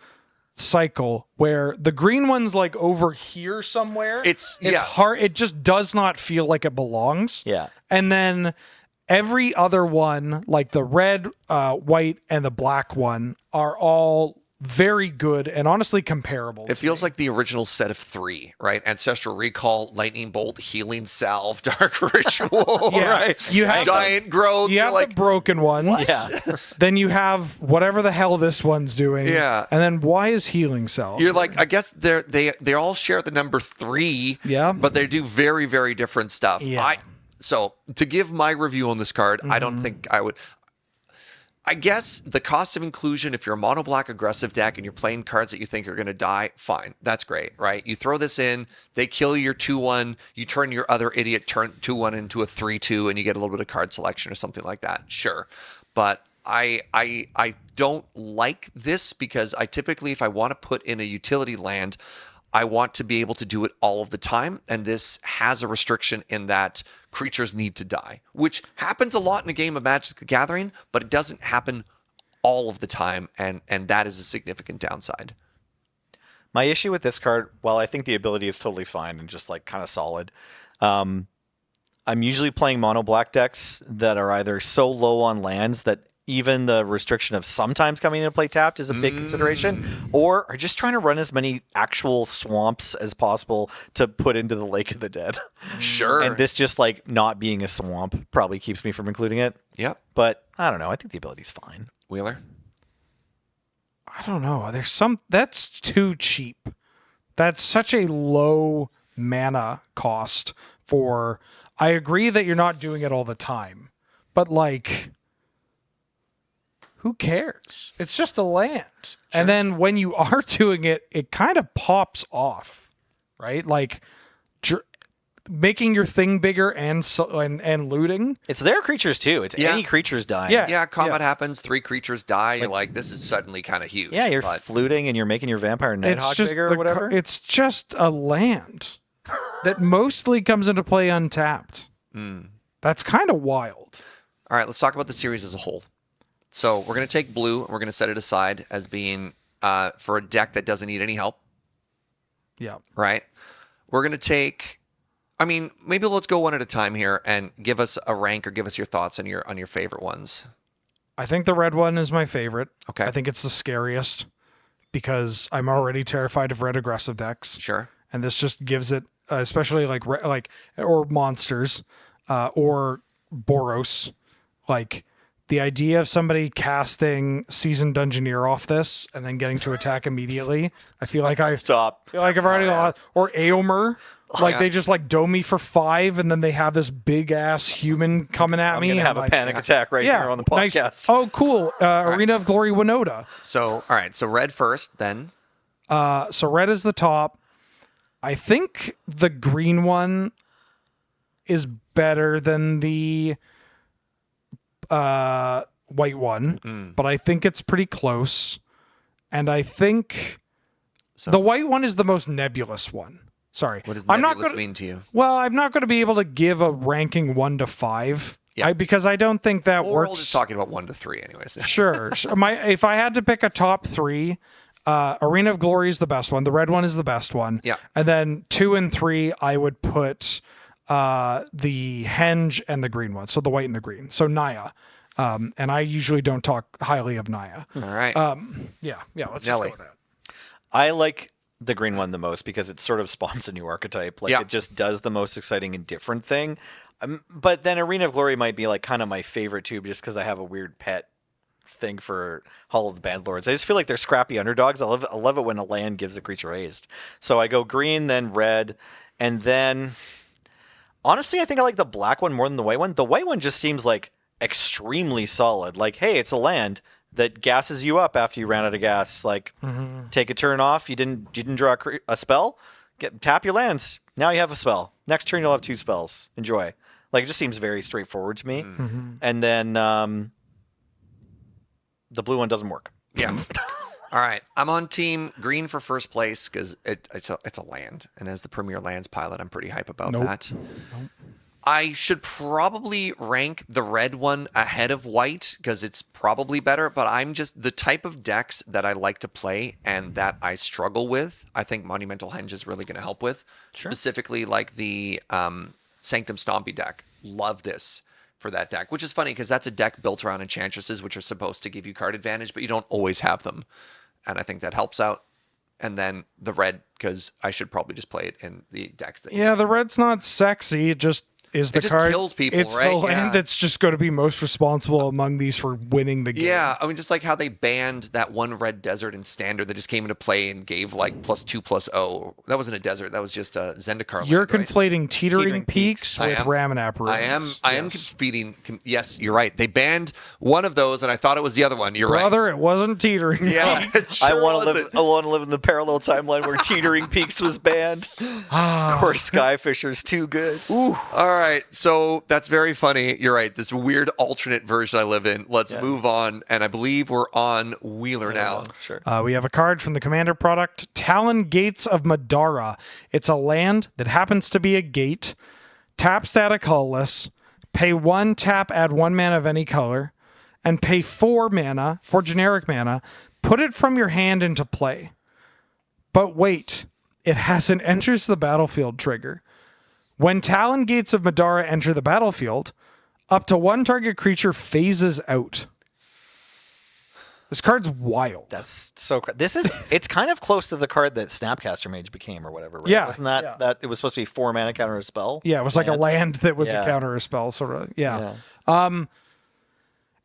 cycle where the green one's like over here somewhere. It's hard. It just does not feel like it belongs. Yeah. And then every other one, like the red, white, and the black one, are all very good and honestly comparable. It feels like the original set of 3, right? Ancestral Recall, Lightning Bolt, Healing Salve, Dark Ritual, Yeah. right? You have Giant Growth. you You're have like, the broken ones. Yeah. Then you have whatever the hell this one's doing. Yeah. And then why is healing self? you're like, I guess they all share the number 3. Yeah. But they do very, very different stuff. Yeah. So to give my review on this card, I don't think I would. I guess the cost of inclusion, if you're a mono black aggressive deck and you're playing cards that you think are going to die, fine. That's great, right? You throw this in, they kill your 2-1, you turn your other idiot turn 2-1 into a 3-2, and you get a little bit of card selection or something like that. Sure. But I don't like this because I typically, if I want to put in a utility land, I want to be able to do it all of the time. And this has a restriction in that creatures need to die, which happens a lot in a game of Magic the Gathering, but it doesn't happen all of the time. And that is a significant downside. My issue with this card, while I think the ability is totally fine and just like kind of solid, I'm usually playing mono black decks that are either so low on lands that even the restriction of sometimes coming into play tapped is a big consideration, or are just trying to run as many actual swamps as possible to put into the Lake of the Dead. Sure. And this just like not being a swamp probably keeps me from including it. Yep. But I don't know. I think the ability's fine. Wheeler. I don't know. That's too cheap. That's such a low mana cost for. I agree that you're not doing it all the time, but like, who cares? It's just a land. And then when you are doing it, it kind of pops off, right? Like making your thing bigger and looting. It's their creatures too. It's Yeah. any creatures dying. Yeah. Yeah, combat happens, 3 creatures die. You're like, this is suddenly kind of huge. Yeah, you're but fluting and you're making your vampire nighthawk bigger or whatever. It's just a land that mostly comes into play untapped. That's kind of wild. All right, let's talk about the series as a whole. So we're going to take blue and we're going to set it aside as being for a deck that doesn't need any help, Yeah. right? We're going to take, I mean, maybe let's go one at a time here and give us a rank or give us your thoughts on your favorite ones. I think the red one is my favorite. Okay. I think it's the scariest because I'm already terrified of red aggressive decks. Sure. And this just gives it, especially like or monsters, or Boros, like the idea of somebody casting Seasoned Dungeoneer off this and then getting to attack immediately. I feel like I've Stop. already lost. Or Aomer, like yeah. they just like dome me for 5 and then they have this big ass human coming at I'm me. gonna and have a like, panic attack right yeah, here on the nice. podcast. Oh, cool. Arena of Glory Winota. So, all right, so red first, then. So red is the top. I think the green one is better than the white one, but I think it's pretty close. And I think So the white one is the most nebulous one. Sorry. what does I'm not nebulous gonna, mean to you? Well, I'm not going to be able to give a ranking 1 to 5 Yeah. because I don't think that Well, we're all works. just talking about 1 to 3 anyways. Sure. If I had to pick a top 3, Arena of Glory is the best one. The red one is the best one. Yeah. And then 2 and 3, I would put the Henge and the green one. So the white and the green. So Naya. And I usually don't talk highly of Naya. All right. Yeah. Let's Nelly. just go with that. I like the green one the most because it sort of spawns a new archetype. Like Yeah. it just does the most exciting and different thing. But then Arena of Glory might be like kind of my favorite too, just because I have a weird pet thing for Hall of the Bandlords. I just feel like they're scrappy underdogs. I love it when a land gives a creature haste. So I go green, then red, and then honestly, I think I like the black one more than the white one. The white one just seems like extremely solid. Like, hey, it's a land. that gasses you up after you ran out of gas. Like, take a turn off. You didn't draw a spell. Tap your lands. Now you have a spell. Next turn you'll have 2 spells. Enjoy. Like, it just seems very straightforward to me. And then the blue one doesn't work. Yeah. All right. I'm on team green for first place because it's a land. And as the premier lands pilot, I'm pretty hype about that. I should probably rank the red one ahead of white because it's probably better, but I'm just the type of decks that I like to play and that I struggle with. I think Monumental Henge is really going to help with. Specifically like the Sanctum Stompy deck. Love this for that deck, which is funny because that's a deck built around enchantresses, which are supposed to give you card advantage, but you don't always have them. And I think that helps out. And then the red, because I should probably just play it in the decks. That the red's not sexy. It just is the card. It just kills people, it's right? the land that's just going to be most responsible among these for winning the game. Yeah, I mean, just like how they banned that one red desert in Standard that just came into play and gave like +2/+0. That wasn't a desert. That was just a Zendikar You're land, right? conflating Teetering Peaks with Ramanap Ruins. I am feeding. Yes, you're right. They banned one of those, and I thought it was the other one. You're Brother, right. it wasn't Teetering. Yeah, it sure I want wasn't. to live in the parallel timeline where Teetering Peaks was banned. Or Skyfisher's too good. All right, so that's very funny. You're right. This weird alternate version I live in. Let's move on, and I believe we're on Wheeler now. Sure. We have a card from the Commander product, Talon Gates of Madara. It's a land that happens to be a gate. Taps to add a colorless. Pay 1 tap, add 1 mana of any color. And pay 4 mana, 4 generic mana. Put it from your hand into play. But wait, it has an enters the battlefield trigger. When Talon Gates of Madara enter the battlefield, up to 1 target creature phases out. This card's wild. That's so. It's kind of close to the card that Snapcaster Mage became, or whatever. Right? Yeah. Wasn't that it was supposed to be 4 mana counter a spell? Yeah, it was like a land that was a counter a spell, sort of. Yeah.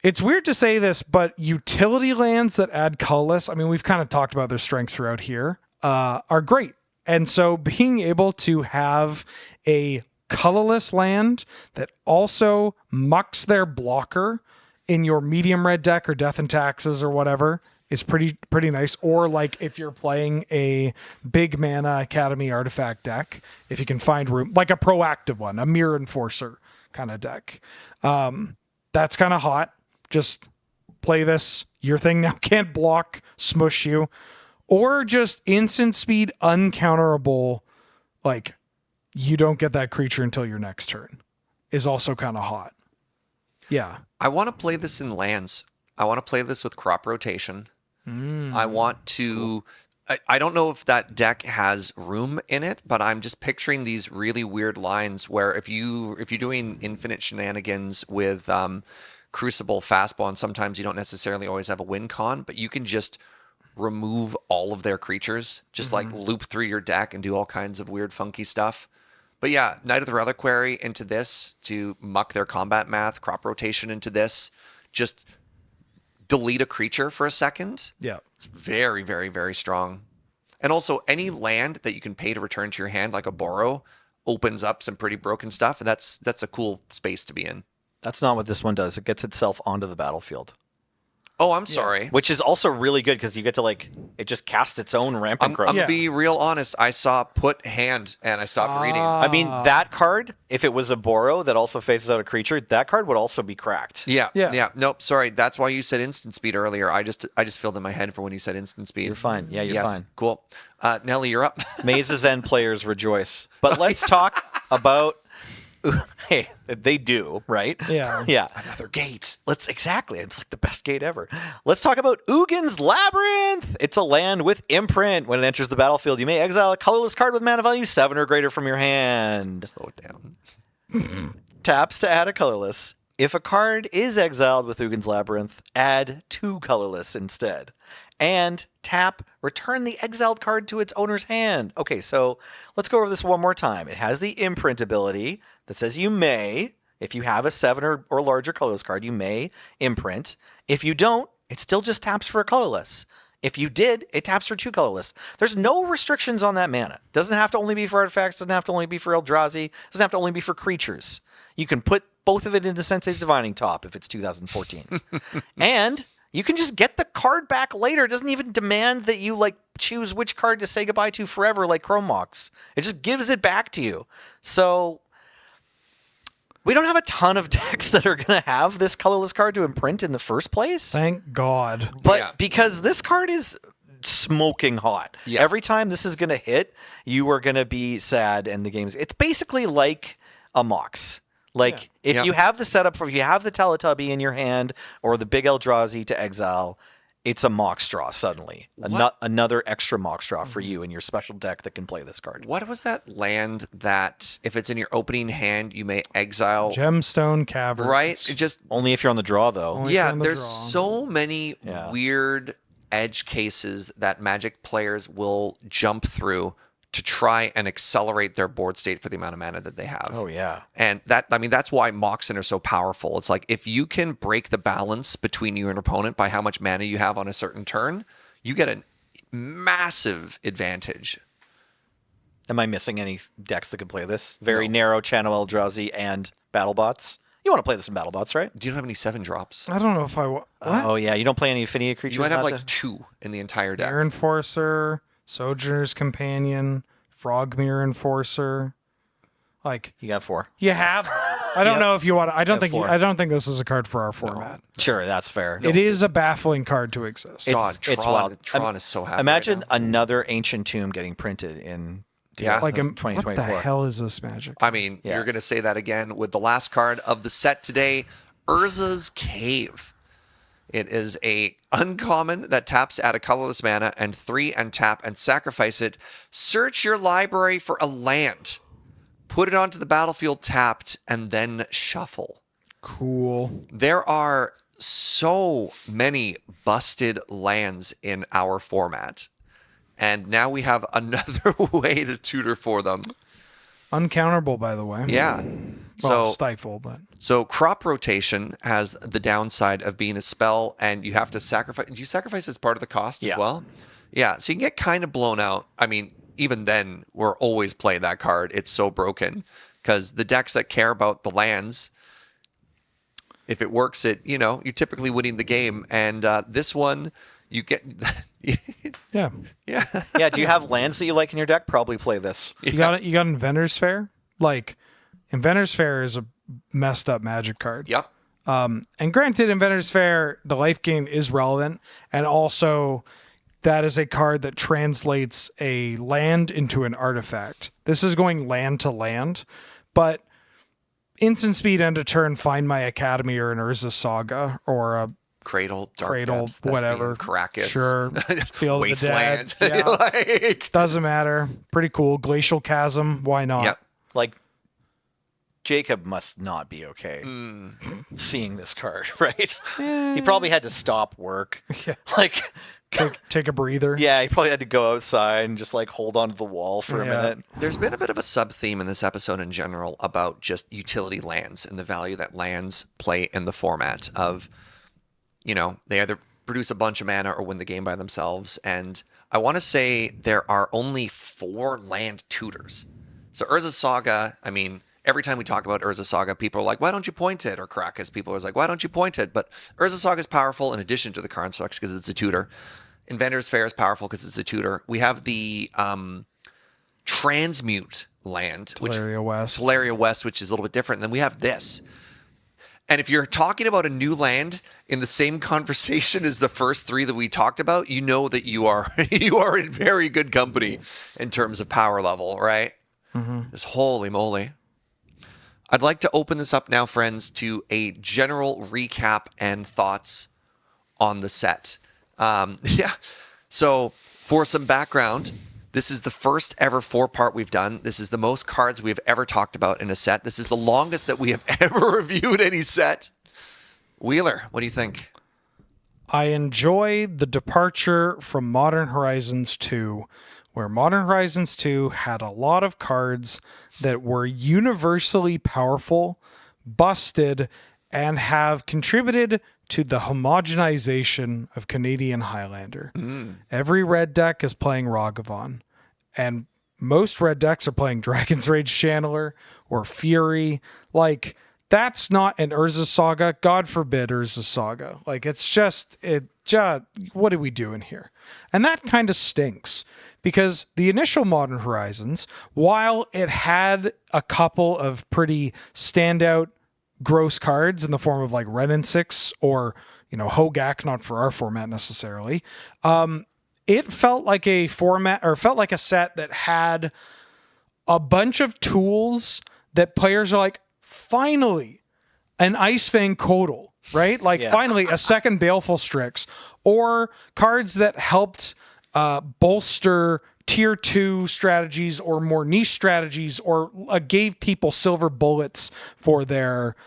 It's weird to say this, but utility lands that add colorless, I mean, we've kind of talked about their strengths throughout here, are great. And so being able to have a colorless land that also mucks their blocker in your medium red deck or Death and Taxes or whatever is pretty nice. Or like if you're playing a big mana Academy artifact deck, if you can find room, like a proactive one, a Mirror Enforcer kind of deck. That's kind of hot. Just play this. Your thing now can't block, smush you. Or just instant speed, uncounterable, like you don't get that creature until your next turn is also kind of hot. Yeah. I want to play this in lands. I want to play this with crop rotation. I want to... I don't know if that deck has room in it, but I'm just picturing these really weird lines where if you're doing infinite shenanigans with Crucible fastball, and sometimes you don't necessarily always have a win con, but you can just remove all of their creatures, just like loop through your deck and do all kinds of weird funky stuff. But yeah, Knight of the Reliquary into this to muck their combat math, crop rotation into this, just delete a creature for a second. Yeah. It's very, very, very strong. And also any land that you can pay to return to your hand, like a Borrow, opens up some pretty broken stuff, and that's a cool space to be in. That's not what this one does. It gets itself onto the battlefield. Oh, I'm sorry. Which is also really good because you get to it just casts its own rampant growth. I'm going to be real honest. I saw put hand and I stopped reading. I mean, that card, if it was a Borrow that also faces out a creature, that card would also be cracked. Yeah. Nope. Sorry. That's why you said instant speed earlier. I just filled in my head for when you said instant speed. You're fine. Yeah, you're fine. Cool. Nelly, you're up. Mazes End players rejoice. But let's talk about... Hey, they do, right? Yeah. Yeah. Another gate. Exactly. It's like the best gate ever. Let's talk about Ugin's Labyrinth. It's a land with imprint. When it enters the battlefield, you may exile a colorless card with mana value 7 or greater from your hand. Slow it down. Taps to add a colorless. If a card is exiled with Ugin's Labyrinth, add 2 colorless instead. And tap, return the exiled card to its owner's hand. Okay, so let's go over this one more time. It has the imprint ability that says you may, if you have a 7 or larger colorless card, you may imprint. If you don't, it still just taps for a colorless. If you did, it taps for 2 colorless. There's no restrictions on that mana. Doesn't have to only be for artifacts, doesn't have to only be for Eldrazi, doesn't have to only be for creatures. You can put both of it into Sensei's Divining Top if it's 2014. And You can just get the card back later. It doesn't even demand that you like choose which card to say goodbye to forever like Chrome Mox. It just gives it back to you. So we don't have a ton of decks that are going to have this colorless card to imprint in the first place. Thank God. But because this card is smoking hot. Yeah. Every time this is going to hit, you are going to be sad in the games. It's basically like a Mox. Like, if you have the setup for, if you have the Teletubby in your hand or the big Eldrazi to exile, it's a Mox draw suddenly. Another extra Mox draw for you in your special deck that can play this card. What was that land that, if it's in your opening hand, you may exile? Gemstone Caverns. Right? It just Only if you're on the draw, though. Only if you're on the there's draw. so many weird edge cases that Magic players will jump through to try and accelerate their board state for the amount of mana that they have. Oh, yeah. And that's why Moxen are so powerful. It's like, if you can break the balance between you and your opponent by how much mana you have on a certain turn, you get a massive advantage. Am I missing any decks that can play this? Very narrow channel Eldrazi and BattleBots. You want to play this in BattleBots, right? Do you don't have any 7 drops? I don't know if I... What? Oh, yeah. You don't play any Affinity creatures? You might have not like to- 2 in the entire deck. Mirror Enforcer, Sojourner's Companion, Frog Mirror Enforcer. Like, You got 4. you have... I don't know if you want to... I don't think 4. I don't think this is a card for our format. Sure, that's fair. It is a baffling card to exist. God, it's Tron, wild. Tron is so happy. Imagine right now. another Ancient Tomb getting printed in like, what 2024. the hell is this Magic? I mean, Yeah. you're going to say that again with the last card of the set today, Urza's Cave. It is a uncommon that taps at a colorless mana and 3 untap and sacrifice it. Search your library for a land. Put it onto the battlefield tapped and then shuffle. Cool. There are so many busted lands in our format. And now we have another way to tutor for them. Uncounterable, by the way. Yeah. Well, So stifle, but... So crop rotation has the downside of being a spell, and you have to sacrifice. Do you sacrifice as part of the cost as well? Yeah. So you can get kind of blown out. I mean, even then, we're always playing that card. It's so broken because the decks that care about the lands, if it works, you're typically winning the game. And this one, you get. Yeah. Yeah. Yeah, do you have lands that you like in your deck? Probably play this. You got Inventor's Fair? Like, Inventor's Fair is a messed up Magic card. Yep. And granted, Inventor's Fair, the life gain is relevant, and also that is a card that translates a land into an artifact. This is going land to land, but instant speed end of turn, find my Academy or an Urza Saga or a Cradle, Dark Cradle, Depths, Thespian, whatever. Caracas, Sure. Field of the Dead. Wasteland. Yeah. Like, Doesn't matter. Pretty cool. Glacial Chasm. Why not? yep. Like, Jacob must not be okay seeing this card, right? He probably had to stop work. Yeah. Like, Take a breather. yeah, he probably had to go outside and just like hold onto the wall for a Yeah. minute. There's been a bit of a sub-theme in this episode in general about just utility lands and the value that lands play in the format of, they either produce a bunch of mana or win the game by themselves. And I want to say there are only 4 land tutors. So Urza Saga, I mean, every time we talk about Urza Saga, people are like, why don't you point it? Or Caracas, people are like, why don't you point it? But Urza Saga is powerful in addition to the constructs because it's a tutor. Inventor's Fair is powerful because it's a tutor. We have the Transmute land, Teleria West. Teleria West, which is a little bit different. And then we have this. And if you're talking about a new land in the same conversation as the first 3 that we talked about, you know that you are in very good company in terms of power level, right? Just holy moly. I'd like to open this up now, friends, to a general recap and thoughts on the set. So for some background, this is the first ever 4-part we've done. This is the most cards we have ever talked about in a set. This is the longest that we have ever reviewed any set. Wheeler, what do you think? I enjoy the departure from Modern Horizons 2, where Modern Horizons 2 had a lot of cards that were universally powerful, busted, and have contributed to the homogenization of Canadian Highlander. Every red deck is playing Ragavan, and most red decks are playing Dragon's Rage Channeler or Fury. Like, that's not an Urza Saga. God forbid Urza Saga. Like, it's just, what are we doing here? And that kind of stinks because the initial Modern Horizons, while it had a couple of pretty standout gross cards in the form of like Ren and Six or, Hogak, not for our format necessarily, it felt like a format or felt like a set that had a bunch of tools that players are like, finally, an Ice Fang Kodal, right? Like, finally, a second Baleful Strix, or cards that helped bolster tier 2 strategies or more niche strategies, or gave people silver bullets for their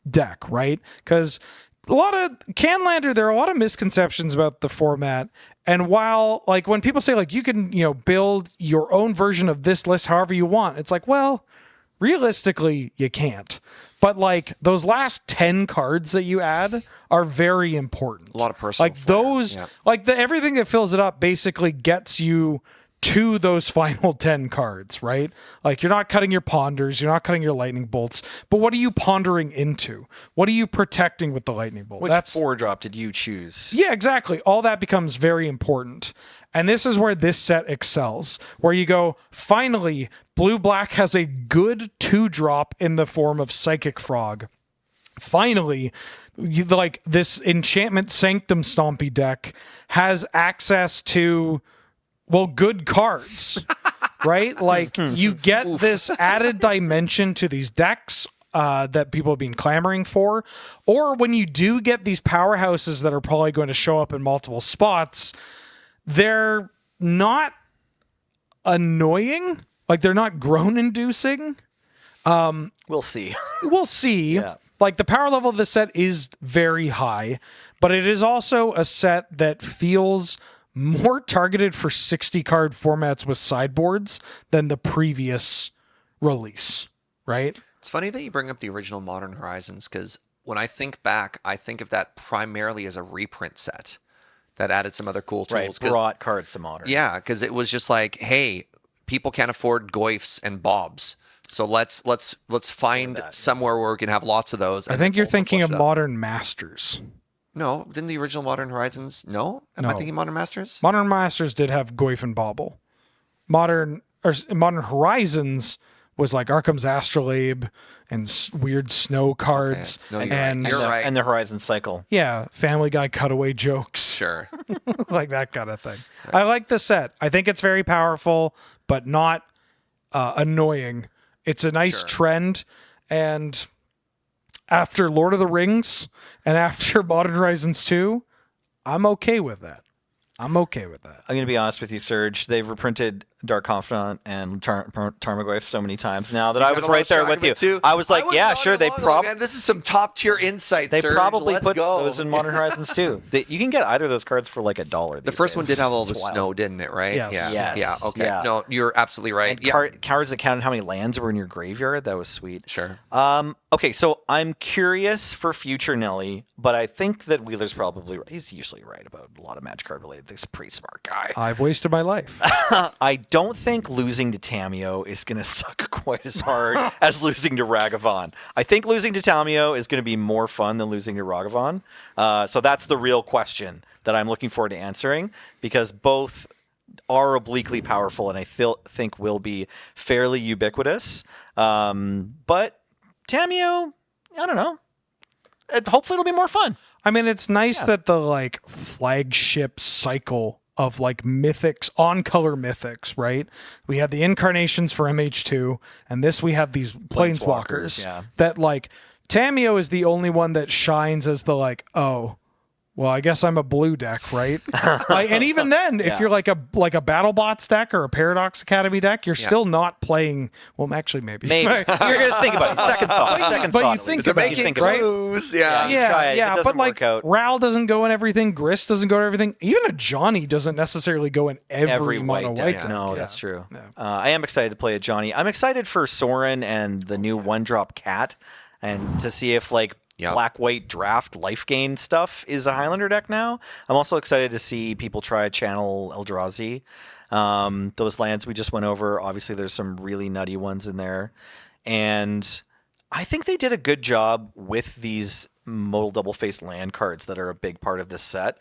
deck, right? Because a lot of Canlander, there are a lot of misconceptions about the format. And while, like, when people say, like, you can, build your own version of this list however you want, it's like, well, realistically, you can't. But, like, those last 10 cards that you add are very important. A lot of personal Like, flair. those, like, everything that fills it up basically gets you to those final 10 cards, right? Like, you're not cutting your ponders, you're not cutting your lightning bolts, but what are you pondering into? What are you protecting with the lightning bolt? Which 4-drop did you choose? Yeah, exactly. All that becomes very important. And this is where this set excels, where you go, finally, Blue-Black has a good 2-drop in the form of Psychic Frog. Finally, like, this Enchantment Sanctum Stompy deck has access to, well, good cards, right? Like, you get this added dimension to these decks that people have been clamoring for. Or when you do get these powerhouses that are probably going to show up in multiple spots, they're not annoying. Like, they're not groan-inducing. We'll see. We'll see. Yeah. Like, the power level of this set is very high, but it is also a set that feels more targeted for 60-card formats with sideboards than the previous release, right? It's funny that you bring up the original Modern Horizons, because when I think back, I think of that primarily as a reprint set that added some other cool tools. Right, brought cards to Modern. Yeah, because it was just like, hey, people can't afford Goyfs and Bobs, so let's find somewhere where we can have lots of those. I think you're thinking of Modern Masters. No, didn't the original Modern Horizons? No? Am I thinking Modern Masters? Modern Masters did have Goyf and Bobble. Modern Horizons was like Arkham's Astrolabe and weird snow cards. Okay. No, and you're right. And the Horizon Cycle. Yeah, Family Guy cutaway jokes. Sure. Like that kind of thing. Right. I like the set. I think it's very powerful, but not annoying. It's a nice trend. And after Lord of the Rings and after Modern Horizons 2, I'm okay with that. I'm going to be honest with you, Serge. They've reprinted Dark Confidant and Tarmogoyf so many times now that I was right there with you. Too. I was like, yeah, sure. They probably. This is some top tier insight. They Serge. probably Let's put go. those in Modern Horizons too. You can get either of those cards for like $1. The first one did have all the snow, didn't it? Right? Yes. Yeah. Okay. Yeah. No, you're absolutely right. And cards that counted how many lands were in your graveyard. That was sweet. Sure. Okay, so I'm curious for future Nelly, but I think that Wheeler's probably right. He's usually right about a lot of Magic card related. He's a pretty smart guy. I've wasted my life. I don't think losing to Tameo is going to suck quite as hard as losing to Ragavan. I think losing to Tameo is going to be more fun than losing to Ragavan. So that's the real question that I'm looking forward to answering, because both are obliquely powerful and I think will be fairly ubiquitous. But Tameo, I don't know. Hopefully it'll be more fun. I mean, it's nice that the like flagship cycle of like mythics, on-color mythics, right? We had the incarnations for MH2, and this we have these planeswalkers that like Tameo is the only one that shines as the like, oh, well, I guess I'm a blue deck, right? Like, and even then, if you're like a BattleBots deck or a Paradox Academy deck, you're still not playing. Well, actually, maybe. You're gonna think about it. Second thought. But you think about it, right? Clues. Yeah. But like, Ral doesn't go in everything. Grist doesn't go in everything. Even a Johnny doesn't necessarily go in every mono white deck. No, that's true. Yeah. I am excited to play a Johnny. I'm excited for Soren and the new one-drop cat, and to see if like. Black-white draft life gain stuff is a Highlander deck now. I'm also excited to see people try Channel Eldrazi. Those lands we just went over, obviously there's some really nutty ones in there. And I think they did a good job with these modal double-faced land cards that are a big part of this set.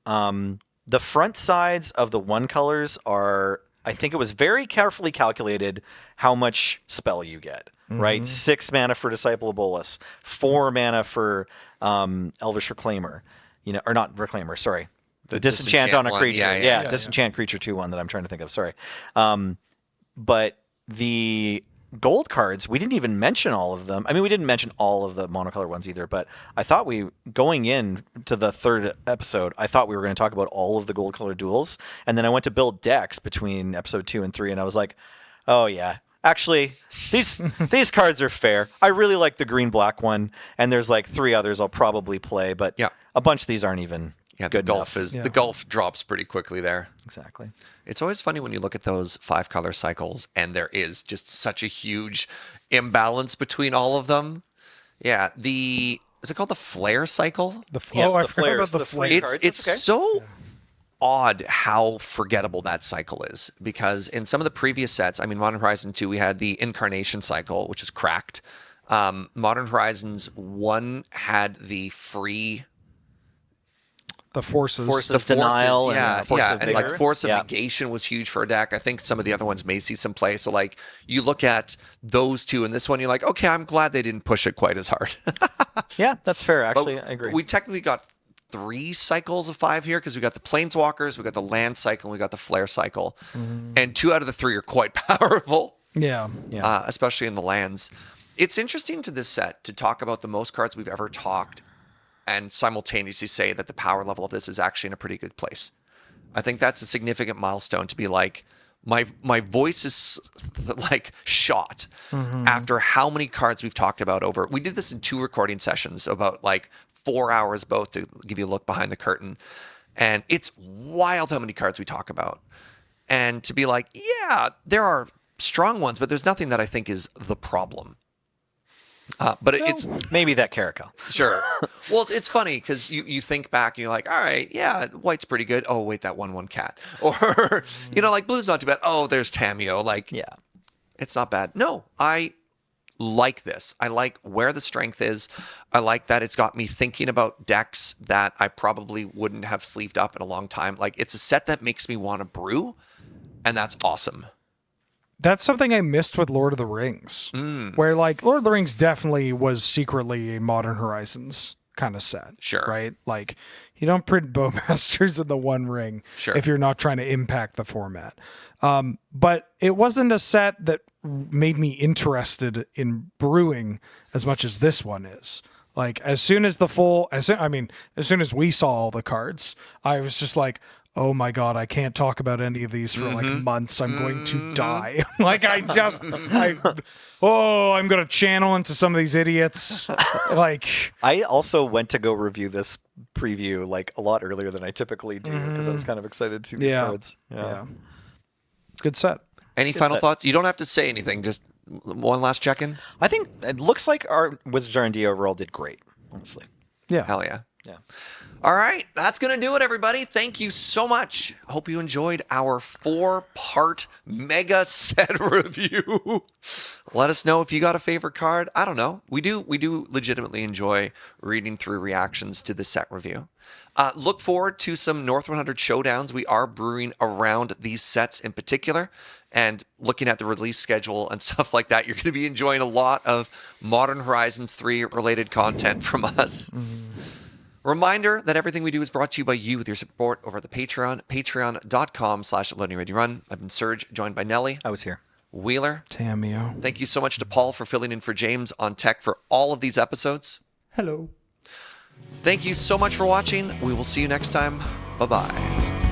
The front sides of the one colors are, I think it was very carefully calculated how much spell you get, right? 6 mana for Disciple of Bolas, 4 mana for Elvish Reclaimer, or not Reclaimer, sorry. The disenchant on a one. creature. Yeah, Disenchant creature 2/1 that I'm trying to think of, sorry. But the gold cards, we didn't even mention all of them. I mean, we didn't mention all of the monocolor ones either, but I thought going in to the third episode, I thought we were going to talk about all of the gold color duels. And then I went to build decks between episode 2 and 3, and I was like, oh yeah, actually, these cards are fair. I really like the green-black one, and there's like 3 others I'll probably play, but a bunch of these aren't even good enough. The gulf drops pretty quickly there. Exactly. It's always funny when you look at those 5-color cycles and there is just such a huge imbalance between all of them. Yeah, is it called the flare cycle? I forgot about the flare. It's okay. so odd how forgettable that cycle is, because in some of the previous sets, I mean, Modern Horizon 2, we had the Incarnation cycle, which is cracked. Modern Horizons 1 had the free... The forces denial, and like Force of Yeah. Negation was huge for a deck. I think some of the other ones may see some play. So like you look at those two and this one, you're like, okay, I'm glad they didn't push it quite as hard. Yeah, that's fair. Actually, But I agree. We technically got 3 cycles of 5 here, because we got the Planeswalkers, we got the Land cycle, and we got the Flare cycle, and 2 out of the 3 are quite powerful. Yeah. Especially in the lands. It's interesting to this set to talk about the most cards we've ever talked and simultaneously say that the power level of this is actually in a pretty good place. I think that's a significant milestone to be like, my voice is like shot after how many cards we've talked about over. We did this in 2 recording sessions, about like 4 hours both, to give you a look behind the curtain. And it's wild how many cards we talk about. And to be like, yeah, there are strong ones, but there's nothing that I think is the problem. But it's maybe that Caracal. sure. Well, it's funny because you think back and you're like, all right, yeah, white's pretty good. Oh, wait, that 1/1 cat. Or, like blue's not too bad. Oh, there's Tameo. Like, Yeah. it's not bad. No, I like this. I like where the strength is. I like that it's got me thinking about decks that I probably wouldn't have sleeved up in a long time. Like, it's a set that makes me want to brew, and that's awesome. That's something I missed with Lord of the Rings, where like Lord of the Rings definitely was secretly a Modern Horizons kind of set. Sure. Right? Like you don't print Bowmasters in the One Ring Sure. if you're not trying to impact the format. But it wasn't a set that made me interested in brewing as much as this one is. Like as soon as we saw all the cards, I was just like, oh my God, I can't talk about any of these for like months. I'm going to die. Like I'm going to channel into some of these idiots. Like I also went to go review this preview like a lot earlier than I typically do, because I was kind of excited to see these cards. Yeah. Good set. Any final thoughts? You don't have to say anything. Just one last check-in. I think it looks like our Wizards R&D overall did great, honestly. Yeah. Hell yeah. Yeah. All right, that's going to do it, everybody. Thank you so much. Hope you enjoyed our 4-part mega set review. Let us know if you got a favorite card. I don't know. We do legitimately enjoy reading through reactions to the set review. Look forward to some North 100 showdowns. We are brewing around these sets in particular, and looking at the release schedule and stuff like that. You're going to be enjoying a lot of Modern Horizons 3 related content from us. Reminder that everything we do is brought to you by you with your support over at the Patreon, patreon.com/LoadingReadyRun. I've been Serge, joined by Nelly. I was here. Wheeler. Tameo. Thank you so much to Paul for filling in for James on tech for all of these episodes. Hello. Thank you so much for watching. We will see you next time. Bye-bye.